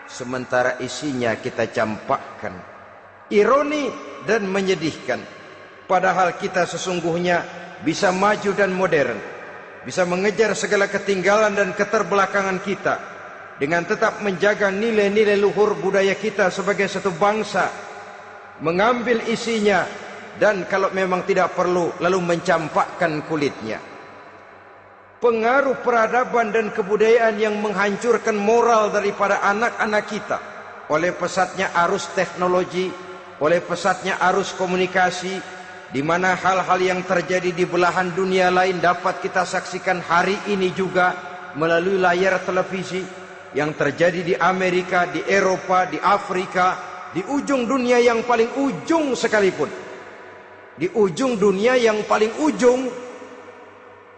sementara isinya kita campakkan. Ironi dan menyedihkan. Padahal kita sesungguhnya bisa maju dan modern, bisa mengejar segala ketinggalan dan keterbelakangan kita, dengan tetap menjaga nilai-nilai luhur budaya kita sebagai satu bangsa, mengambil isinya, dan kalau memang tidak perlu, lalu mencampakkan kulitnya. Pengaruh peradaban dan kebudayaan yang menghancurkan moral daripada anak-anak kita oleh pesatnya arus teknologi, oleh pesatnya arus komunikasi, di mana hal-hal yang terjadi di belahan dunia lain dapat kita saksikan hari ini juga melalui layar televisi, yang terjadi di Amerika, di Eropa, di Afrika, di ujung dunia yang paling ujung sekalipun. Di ujung dunia yang paling ujung,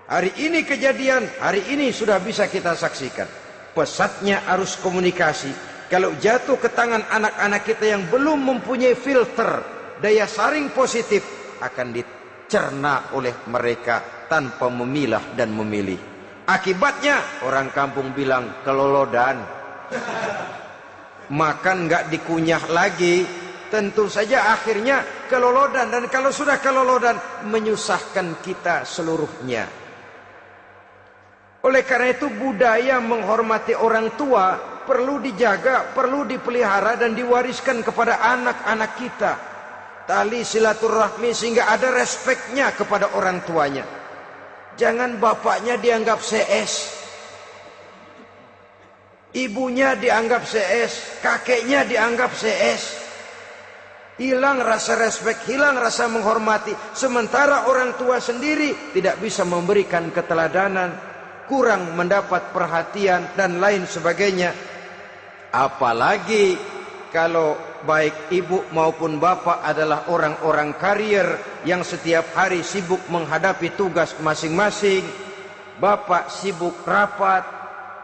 hari ini kejadian, hari ini sudah bisa kita saksikan. Pesatnya arus komunikasi, kalau jatuh ke tangan anak-anak kita yang belum mempunyai filter, daya saring positif, akan dicerna oleh mereka tanpa memilah dan memilih. Akibatnya orang kampung bilang kelolodan. Makan nggak dikunyah lagi, tentu saja akhirnya kelolodan. Dan kalau sudah kelolodan, menyusahkan kita seluruhnya. Oleh karena itu budaya menghormati orang tua perlu dijaga, perlu dipelihara dan diwariskan kepada anak-anak kita. tali silaturahmi sehingga ada respeknya kepada orang tuanya. Jangan bapaknya dianggap CS, ibunya dianggap CS, kakeknya dianggap CS. Hilang rasa respek, hilang rasa menghormati. Sementara orang tua sendiri tidak bisa memberikan keteladanan, kurang mendapat perhatian dan lain sebagainya. Apalagi kalau baik ibu maupun bapak adalah orang-orang karier yang setiap hari sibuk menghadapi tugas masing-masing. Bapak sibuk rapat,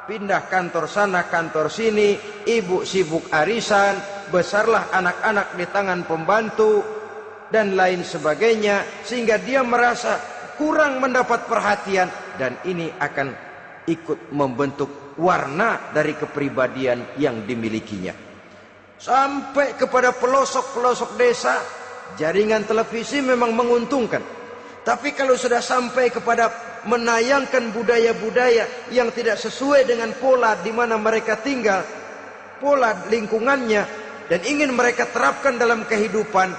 pindah kantor sana kantor sini, ibu sibuk arisan, besarlah anak-anak di tangan pembantu dan lain sebagainya, sehingga dia merasa kurang mendapat perhatian, dan ini akan ikut membentuk warna dari kepribadian yang dimilikinya. Sampai kepada pelosok-pelosok desa, jaringan televisi memang menguntungkan. Tapi kalau sudah sampai kepada menayangkan budaya-budaya yang tidak sesuai dengan pola di mana mereka tinggal, pola lingkungannya, dan ingin mereka terapkan dalam kehidupan,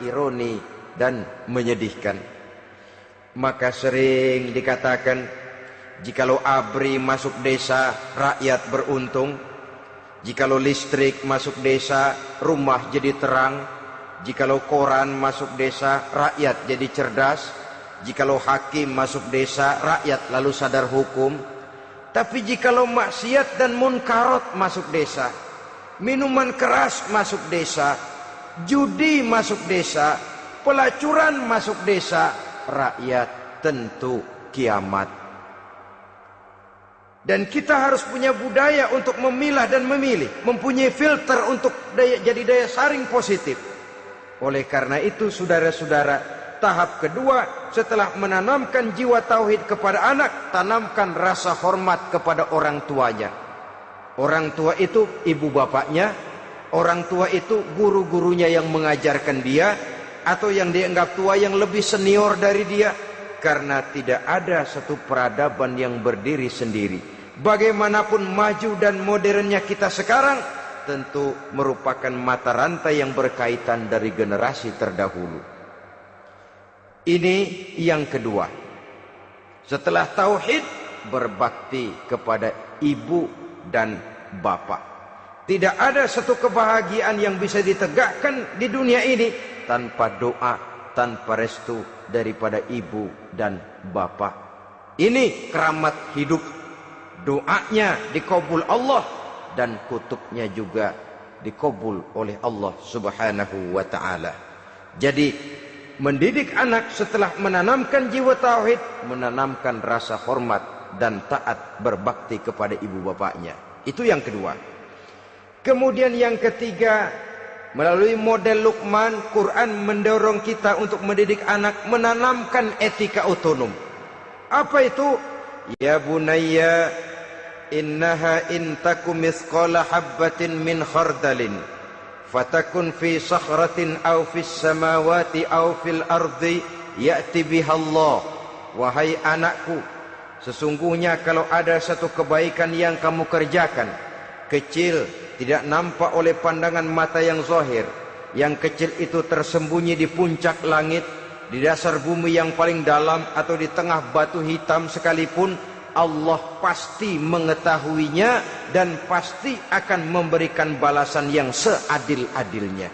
ironi dan menyedihkan. Maka sering dikatakan, jikalau ABRI masuk desa, rakyat beruntung. Jikalau listrik masuk desa, rumah jadi terang. Jikalau koran masuk desa, rakyat jadi cerdas. Jikalau hakim masuk desa, rakyat lalu sadar hukum. Tapi jikalau maksiat dan munkarat masuk desa, minuman keras masuk desa, judi masuk desa, pelacuran masuk desa, rakyat tentu kiamat. Dan kita harus punya budaya untuk memilah dan memilih, mempunyai filter untuk jadi daya saring positif. Oleh karena itu, saudara-saudara, tahap kedua setelah menanamkan jiwa tauhid kepada anak, tanamkan rasa hormat kepada orang tuanya. Orang tua itu ibu bapaknya, orang tua itu guru-gurunya yang mengajarkan dia, atau yang dianggap tua yang lebih senior dari dia. Karena tidak ada satu peradaban yang berdiri sendiri. Bagaimanapun maju dan modernnya kita sekarang, tentu merupakan mata rantai yang berkaitan dari generasi terdahulu. Ini yang kedua. Setelah tauhid, berbakti kepada ibu dan bapak. Tidak ada satu kebahagiaan yang bisa ditegakkan di dunia ini tanpa doa, tanpa restu daripada ibu dan bapak. Ini keramat hidup. Doanya dikabul Allah dan kutuknya juga dikabul oleh Allah Subhanahu wa ta'ala. Jadi mendidik anak setelah menanamkan jiwa tauhid, menanamkan rasa hormat dan taat berbakti kepada ibu bapaknya. Itu yang kedua. Kemudian yang ketiga, melalui model Luqman, Quran mendorong kita untuk mendidik anak, menanamkan etika otonom. Apa itu? Ya bunayya, innaha in takum mithqala habbatin min khardalin fatakun fi sakhratin aw fis samawati aw fil ardi ya'ti bihallah. Wahai anakku, sesungguhnya kalau ada satu kebaikan yang kamu kerjakan, kecil, tidak nampak oleh pandangan mata yang zahir, yang kecil itu tersembunyi di puncak langit, di dasar bumi yang paling dalam, atau di tengah batu hitam sekalipun, Allah pasti mengetahuinya dan pasti akan memberikan balasan yang seadil-adilnya.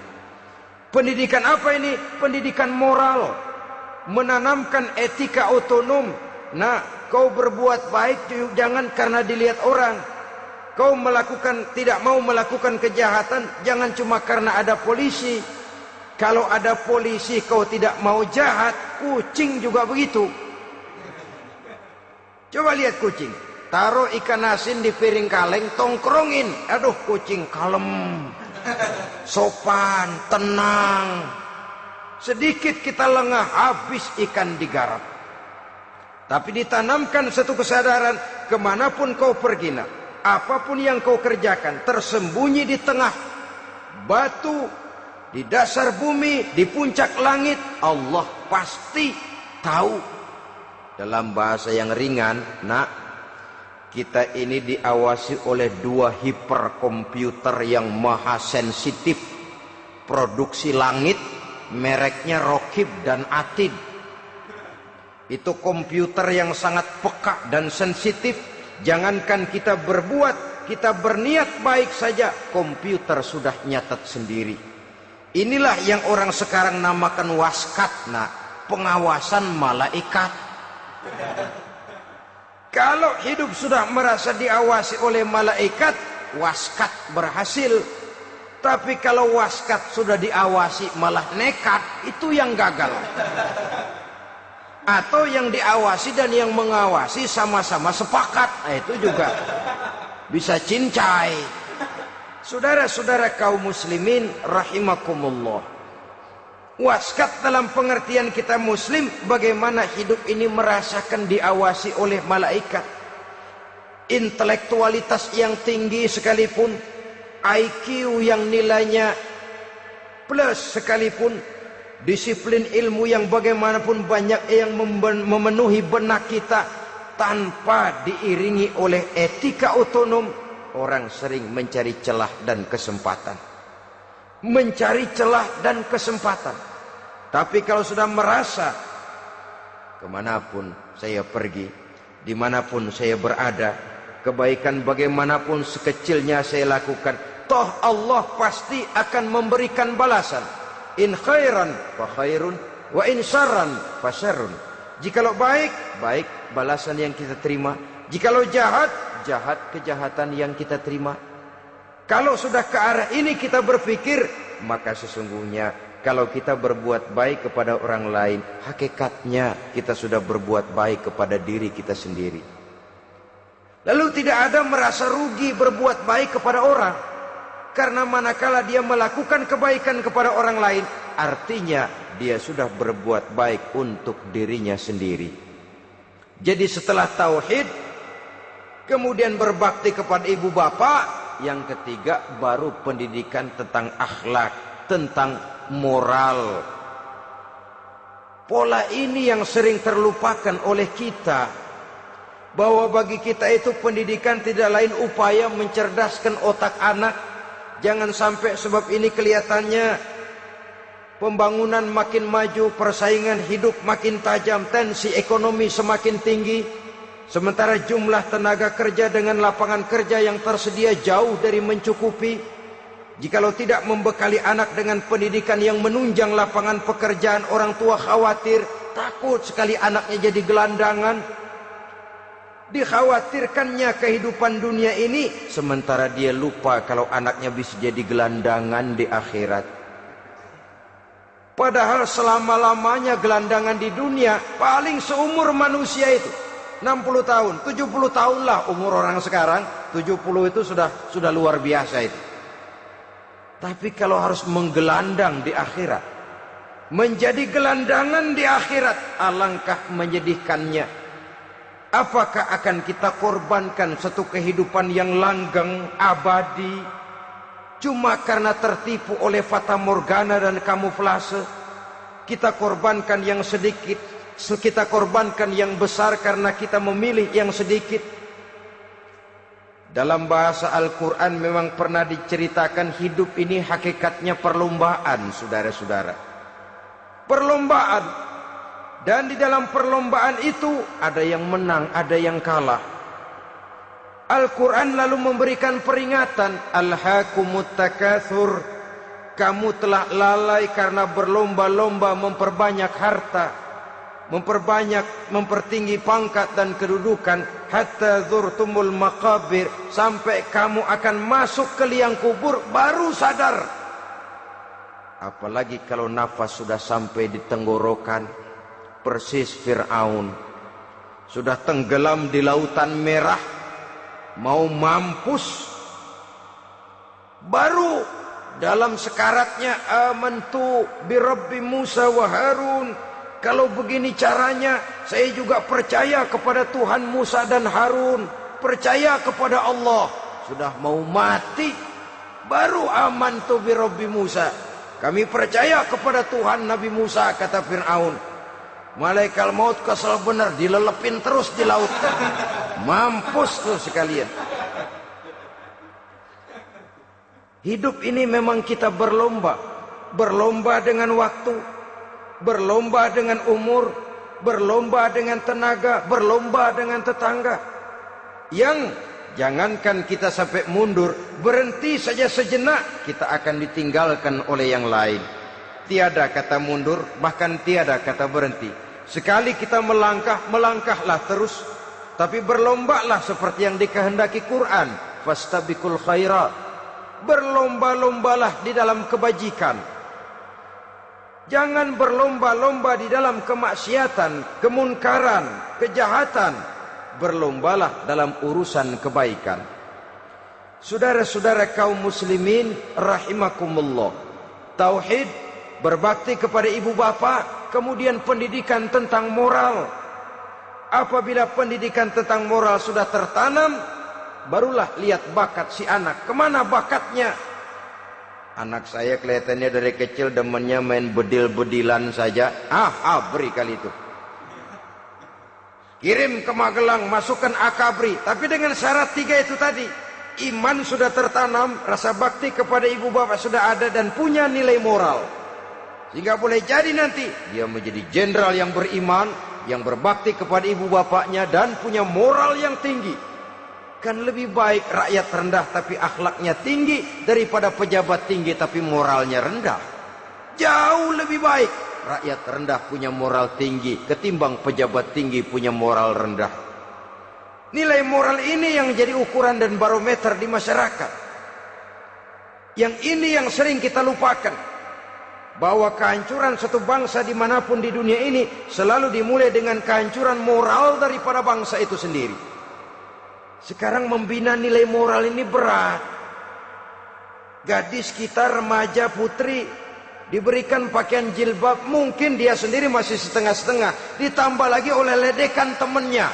Pendidikan apa ini? Pendidikan moral, menanamkan etika otonom. Nah, kau berbuat baik jangan karena dilihat orang. Kau tidak mau melakukan kejahatan jangan cuma karena ada polisi. Kalau ada polisi kau tidak mau jahat, kucing juga begitu. Coba lihat kucing, taruh ikan asin di piring kaleng, tongkrongin. Aduh, kucing kalem, sopan, tenang. Sedikit kita lengah, habis ikan digarap. Tapi ditanamkan satu kesadaran, kemanapun kau pergi, apapun yang kau kerjakan, tersembunyi di tengah batu, di dasar bumi, di puncak langit, Allah pasti tahu. Dalam bahasa yang ringan, kita ini diawasi oleh dua hiperkomputer yang maha sensitif. Produksi langit mereknya Rokib dan Atid. Itu komputer yang sangat peka dan sensitif. Jangankan kita berbuat, kita berniat baik saja, komputer sudah nyatat sendiri. Inilah yang orang sekarang namakan waskat, pengawasan malaikat. Kalau hidup sudah merasa diawasi oleh malaikat, waskat berhasil. Tapi kalau waskat sudah diawasi malah nekat, itu yang gagal. Atau yang diawasi dan yang mengawasi sama-sama sepakat, itu juga bisa cincai. Saudara-saudara kaum muslimin rahimakumullah, waskat dalam pengertian kita muslim, bagaimana hidup ini merasakan diawasi oleh malaikat. Intelektualitas yang tinggi sekalipun, IQ yang nilainya plus sekalipun, disiplin ilmu yang bagaimanapun banyak yang memenuhi benak kita, tanpa diiringi oleh etika otonom, orang sering mencari celah dan kesempatan. Mencari celah dan kesempatan. Tapi kalau sudah merasa, kemanapun saya pergi, dimanapun saya berada, kebaikan bagaimanapun sekecilnya saya lakukan, toh Allah pasti akan memberikan balasan. In khairan fa khairun, wa in syarran fa syarrun. Jikalau baik, baik balasan yang kita terima. Jikalau jahat, jahat kejahatan yang kita terima. Kalau sudah ke arah ini kita berpikir, maka sesungguhnya kalau kita berbuat baik kepada orang lain, hakikatnya kita sudah berbuat baik kepada diri kita sendiri. Lalu tidak ada merasa rugi berbuat baik kepada orang. Karena manakala dia melakukan kebaikan kepada orang lain, artinya dia sudah berbuat baik untuk dirinya sendiri. Jadi setelah tauhid, kemudian berbakti kepada ibu bapak, yang ketiga baru pendidikan tentang akhlak, tentang moral. Pola ini yang sering terlupakan oleh kita, bahwa bagi kita itu pendidikan tidak lain upaya mencerdaskan otak anak. Jangan sampai sebab ini kelihatannya pembangunan makin maju, persaingan hidup makin tajam, tensi ekonomi semakin tinggi, sementara jumlah tenaga kerja dengan lapangan kerja yang tersedia jauh dari mencukupi. Jikalau tidak membekali anak dengan pendidikan yang menunjang lapangan pekerjaan, orang tua khawatir, takut sekali anaknya jadi gelandangan. Dikhawatirkannya kehidupan dunia ini, sementara dia lupa kalau anaknya bisa jadi gelandangan di akhirat. Padahal selama-lamanya gelandangan di dunia paling seumur manusia itu 60 tahun, 70 tahun lah umur orang sekarang. 70 itu sudah luar biasa itu. Tapi kalau harus menggelandang di akhirat, menjadi gelandangan di akhirat, alangkah menyedihkannya. Apakah akan kita korbankan satu kehidupan yang langgeng, abadi, cuma karena tertipu oleh fata morgana dan kamuflase? Kita korbankan yang sedikit, kita korbankan yang besar karena kita memilih yang sedikit. Dalam bahasa Al-Quran memang pernah diceritakan hidup ini hakikatnya perlombaan, saudara-saudara. Perlombaan. Dan di dalam perlombaan itu ada yang menang, ada yang kalah. Al-Quran lalu memberikan peringatan, Alhaakumut takatsur, kamu telah lalai karena berlomba-lomba memperbanyak harta, mempertinggi pangkat dan kedudukan, hatta zurtumul maqabir, sampai kamu akan masuk ke liang kubur baru sadar. Apalagi kalau nafas sudah sampai di tenggorokan. Persis Fir'aun sudah tenggelam di lautan merah, mau mampus, baru dalam sekaratnya amantu bi Rabbi Musa wa Harun. Kalau begini caranya, saya juga percaya kepada Tuhan Musa dan Harun, percaya kepada Allah. Sudah mau mati, baru amantu bi Rabbi Musa, kami percaya kepada Tuhan Nabi Musa, kata Fir'aun. Malaikat maut kesal benar, dilelepin terus di laut, mampus tuh sekalian. Hidup ini memang kita berlomba. berlomba dengan waktu, berlomba dengan umur, berlomba dengan tenaga, berlomba dengan tetangga. Yang jangankan kita sampai mundur, berhenti saja sejenak, kita akan ditinggalkan oleh yang lain. Tiada kata mundur, bahkan tiada kata berhenti. Sekali kita melangkah, melangkahlah terus. Tapi berlombalah seperti yang dikehendaki Quran. Fastabiqul khairat. Berlomba-lombalah di dalam kebajikan. Jangan berlomba-lomba di dalam kemaksiatan, kemunkaran, kejahatan. Berlombalah dalam urusan kebaikan. Saudara-saudara kaum muslimin rahimakumullah. Tauhid, berbakti kepada ibu bapa, kemudian pendidikan tentang moral. Apabila pendidikan tentang moral sudah tertanam, barulah lihat bakat si anak. Kemana bakatnya? Anak saya kelihatannya dari kecil demennya main bedil-bedilan saja. Abri kali itu. Kirim ke Magelang, masukkan akabri. Tapi dengan syarat 3 itu tadi. Iman sudah tertanam, rasa bakti kepada ibu bapak sudah ada, dan punya nilai moral. Sehingga boleh jadi nanti dia menjadi jenderal yang beriman, yang berbakti kepada ibu bapaknya, dan punya moral yang tinggi. Kan lebih baik rakyat rendah tapi akhlaknya tinggi, daripada pejabat tinggi tapi moralnya rendah. Jauh lebih baik rakyat rendah punya moral tinggi ketimbang pejabat tinggi punya moral rendah. Nilai moral ini yang jadi ukuran dan barometer di masyarakat. Yang ini yang sering kita lupakan, bahwa kehancuran satu bangsa dimanapun di dunia ini selalu dimulai dengan kehancuran moral daripada bangsa itu sendiri. Sekarang membina nilai moral ini berat. Gadis kita, remaja, putri, diberikan pakaian jilbab, mungkin dia sendiri masih setengah-setengah, ditambah lagi oleh ledekan temennya.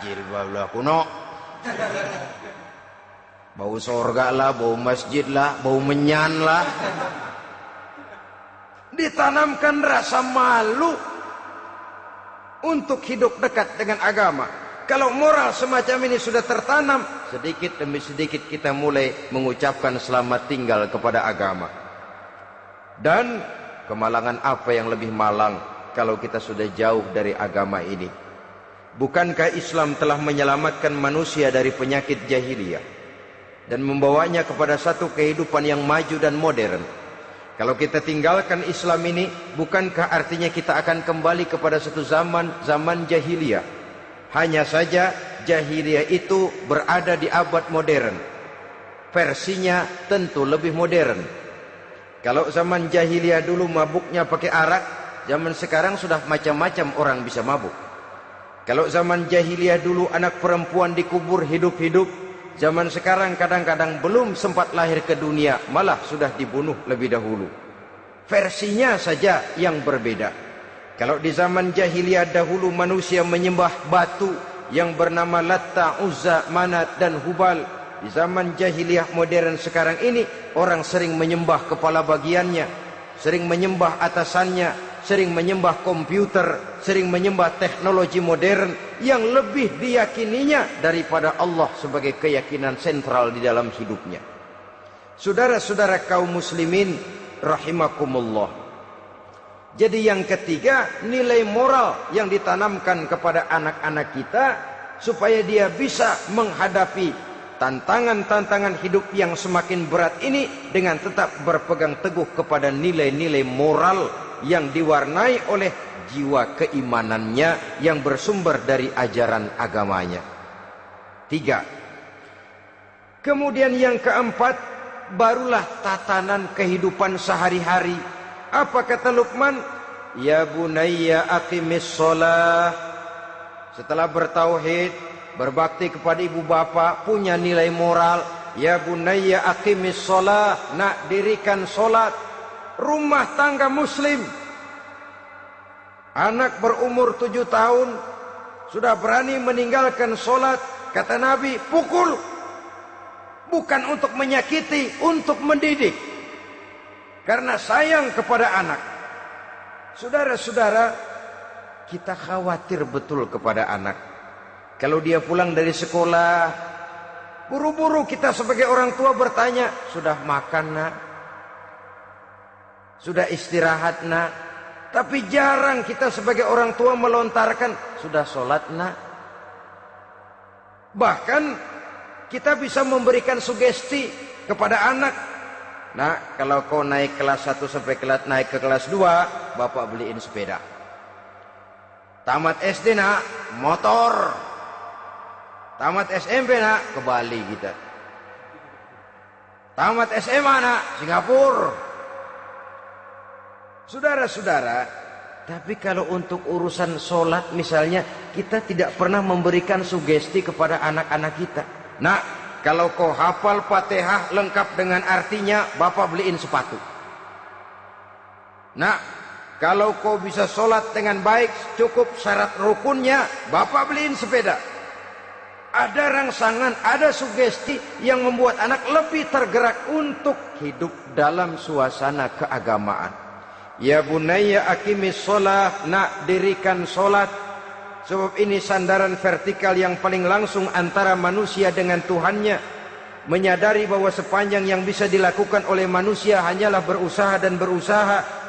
Jilbab lah kuno, bau sorga lah, bau masjid lah, bau menyan lah. Ditanamkan rasa malu untuk hidup dekat dengan agama. Kalau moral semacam ini sudah tertanam, sedikit demi sedikit kita mulai mengucapkan selamat tinggal kepada agama. Dan kemalangan apa yang lebih malang kalau kita sudah jauh dari agama ini? Bukankah Islam telah menyelamatkan manusia dari penyakit jahiliyah dan membawanya kepada satu kehidupan yang maju dan modern? Kalau kita tinggalkan Islam ini, bukankah artinya kita akan kembali kepada satu zaman jahiliyah? Hanya saja jahiliyah itu berada di abad modern. Versinya tentu lebih modern. Kalau zaman jahiliyah dulu mabuknya pakai arak, zaman sekarang sudah macam-macam orang bisa mabuk. Kalau zaman jahiliyah dulu anak perempuan dikubur hidup-hidup, zaman sekarang kadang-kadang belum sempat lahir ke dunia, malah sudah dibunuh lebih dahulu. Versinya saja yang berbeda. Kalau di zaman jahiliyah dahulu manusia menyembah batu yang bernama Latta, Uzza, Manat dan Hubal. Di zaman jahiliyah modern sekarang ini, orang sering menyembah kepala bagiannya, sering menyembah atasannya, sering menyembah komputer, sering menyembah teknologi modern yang lebih diyakininya daripada Allah sebagai keyakinan sentral di dalam hidupnya. Saudara-saudara kaum muslimin rahimakumullah. Jadi yang ketiga, nilai moral yang ditanamkan kepada anak-anak kita supaya dia bisa menghadapi tantangan-tantangan hidup yang semakin berat ini dengan tetap berpegang teguh kepada nilai-nilai moral yang diwarnai oleh jiwa keimanannya yang bersumber dari ajaran agamanya. 3. Kemudian yang keempat, barulah tatanan kehidupan sehari-hari. Apa kata Luqman? Ya bunayya aqimis shalah. Setelah bertauhid, berbakti kepada ibu bapa, punya nilai moral. Ya bunayya aqimis shalah, nak dirikan solat. Rumah tangga muslim. Anak berumur 7 tahun sudah berani meninggalkan solat. Kata Nabi, pukul. Bukan untuk menyakiti, untuk mendidik. Karena sayang kepada anak. Saudara-saudara, kita khawatir betul kepada anak. Kalau dia pulang dari sekolah, Buru-buru kita sebagai orang tua bertanya, sudah makan nak? Sudah istirahat nak? Tapi jarang kita sebagai orang tua melontarkan, sudah sholat nak? Bahkan kita bisa memberikan sugesti kepada anak. Nah, kalau kau naik kelas 1 sampai naik ke kelas 2, bapak beliin sepeda. Tamat SD nak, motor. Tamat SMP nak, ke Bali kita. Tamat SMA nak, Singapura. Saudara-saudara, tapi kalau untuk urusan sholat misalnya, kita tidak pernah memberikan sugesti kepada anak-anak kita. Nah, kalau kau hafal Fatihah lengkap dengan artinya, bapak beliin sepatu. Nah, kalau kau bisa sholat dengan baik, cukup syarat rukunnya, bapak beliin sepeda. Ada rangsangan, ada sugesti yang membuat anak lebih tergerak untuk hidup dalam suasana keagamaan. Ya bunayya aqimis sholah, nak dirikan sholat. Sebab ini sandaran vertikal yang paling langsung antara manusia dengan Tuhannya. Menyadari bahwa sepanjang yang bisa dilakukan oleh manusia hanyalah berusaha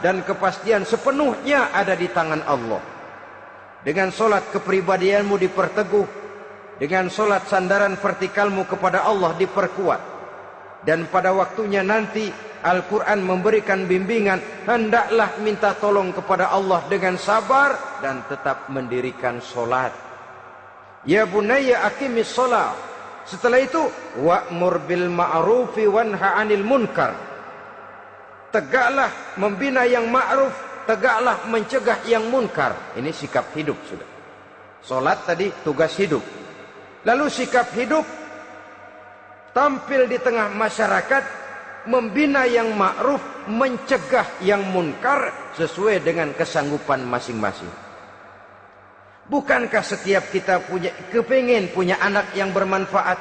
dan kepastian sepenuhnya ada di tangan Allah. Dengan sholat kepribadianmu diperteguh. Dengan sholat sandaran vertikalmu kepada Allah diperkuat. Dan pada waktunya nanti Al-Quran memberikan bimbingan, hendaklah minta tolong kepada Allah dengan sabar dan tetap mendirikan sholat. Ya bunayya aqimis sholat. Setelah itu wa'mur bil ma'rufi wanha 'anil munkar. Tegaklah membina yang ma'ruf, tegaklah mencegah yang munkar. Ini sikap hidup sudah. Sholat tadi tugas hidup. Lalu sikap hidup tampil di tengah masyarakat, membina yang ma'ruf, mencegah yang munkar sesuai dengan kesanggupan masing-masing. Bukankah setiap kita kepingin punya anak yang bermanfaat,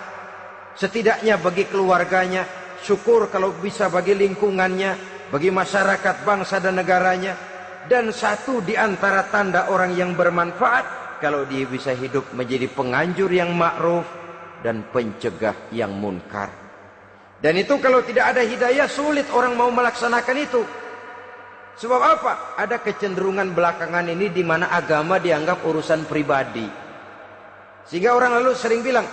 setidaknya bagi keluarganya, syukur kalau bisa bagi lingkungannya, bagi masyarakat, bangsa dan negaranya. Dan satu di antara tanda orang yang bermanfaat, kalau dia bisa hidup menjadi penganjur yang ma'ruf dan pencegah yang munkar. Dan itu kalau tidak ada hidayah, sulit orang mau melaksanakan itu. Sebab apa? Ada kecenderungan belakangan ini di mana agama dianggap urusan pribadi. Sehingga orang lalu sering bilang,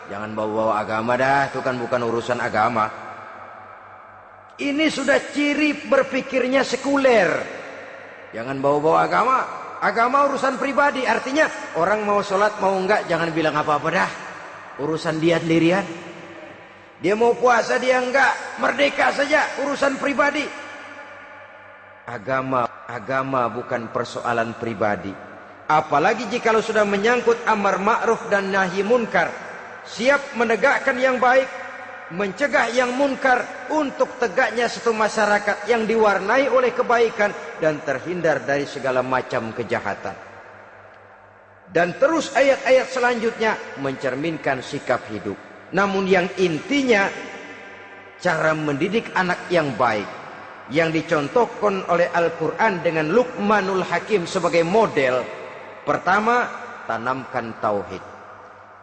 jangan bawa-bawa agama dah, itu kan bukan urusan agama. Ini sudah ciri berpikirnya sekuler. Jangan bawa-bawa agama. Agama urusan pribadi, artinya orang mau sholat mau enggak jangan bilang apa-apa dah. Urusan dia sendirian. Dia mau puasa dia enggak, merdeka saja, urusan pribadi. Agama bukan persoalan pribadi. Apalagi jika sudah menyangkut amar ma'ruf dan nahi munkar. Siap menegakkan yang baik, mencegah yang munkar untuk tegaknya satu masyarakat yang diwarnai oleh kebaikan dan terhindar dari segala macam kejahatan. Dan terus ayat-ayat selanjutnya mencerminkan sikap hidup. Namun yang intinya cara mendidik anak yang baik yang dicontohkan oleh Al-Quran dengan Luqmanul Hakim sebagai model. Pertama, tanamkan tauhid.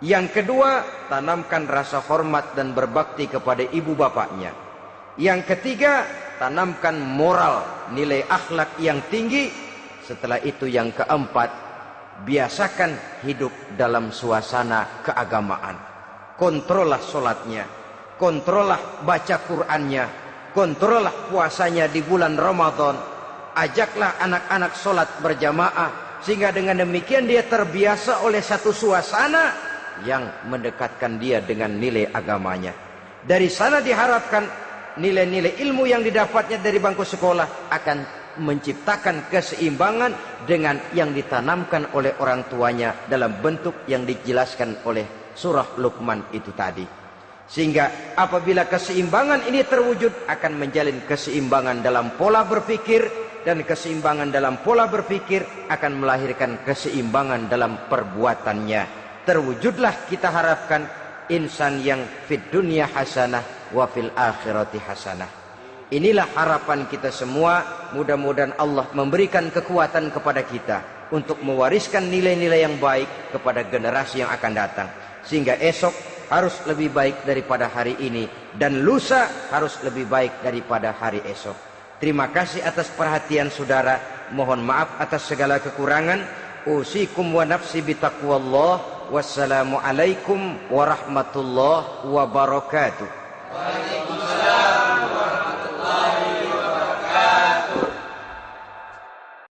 Yang kedua, tanamkan rasa hormat dan berbakti kepada ibu bapaknya. Yang ketiga, tanamkan moral, nilai akhlak yang tinggi. Setelah itu yang keempat, biasakan hidup dalam suasana keagamaan. Kontrollah sholatnya, kontrollah baca Qur'annya, kontrollah puasanya di bulan Ramadan. Ajaklah anak-anak sholat berjamaah, sehingga dengan demikian dia terbiasa oleh satu suasana yang mendekatkan dia dengan nilai agamanya. Dari sana diharapkan nilai-nilai ilmu yang didapatnya dari bangku sekolah akan menciptakan keseimbangan dengan yang ditanamkan oleh orang tuanya dalam bentuk yang dijelaskan oleh surah Luqman itu tadi. Sehingga apabila keseimbangan ini terwujud, akan menjalin keseimbangan dalam pola berpikir, dan keseimbangan dalam pola berpikir akan melahirkan keseimbangan dalam perbuatannya. Terwujudlah kita harapkan insan yang fid dunya hasanah wa fil akhirati hasanah. Inilah harapan kita semua. Mudah-mudahan Allah memberikan kekuatan kepada kita untuk mewariskan nilai-nilai yang baik kepada generasi yang akan datang, sehingga esok harus lebih baik daripada hari ini, dan lusa harus lebih baik daripada hari esok. Terima kasih atas perhatian saudara. Mohon maaf atas segala kekurangan. Usikum wa nafsi bitaqwallah. Wassalamualaikum warahmatullahi wabarakatuh.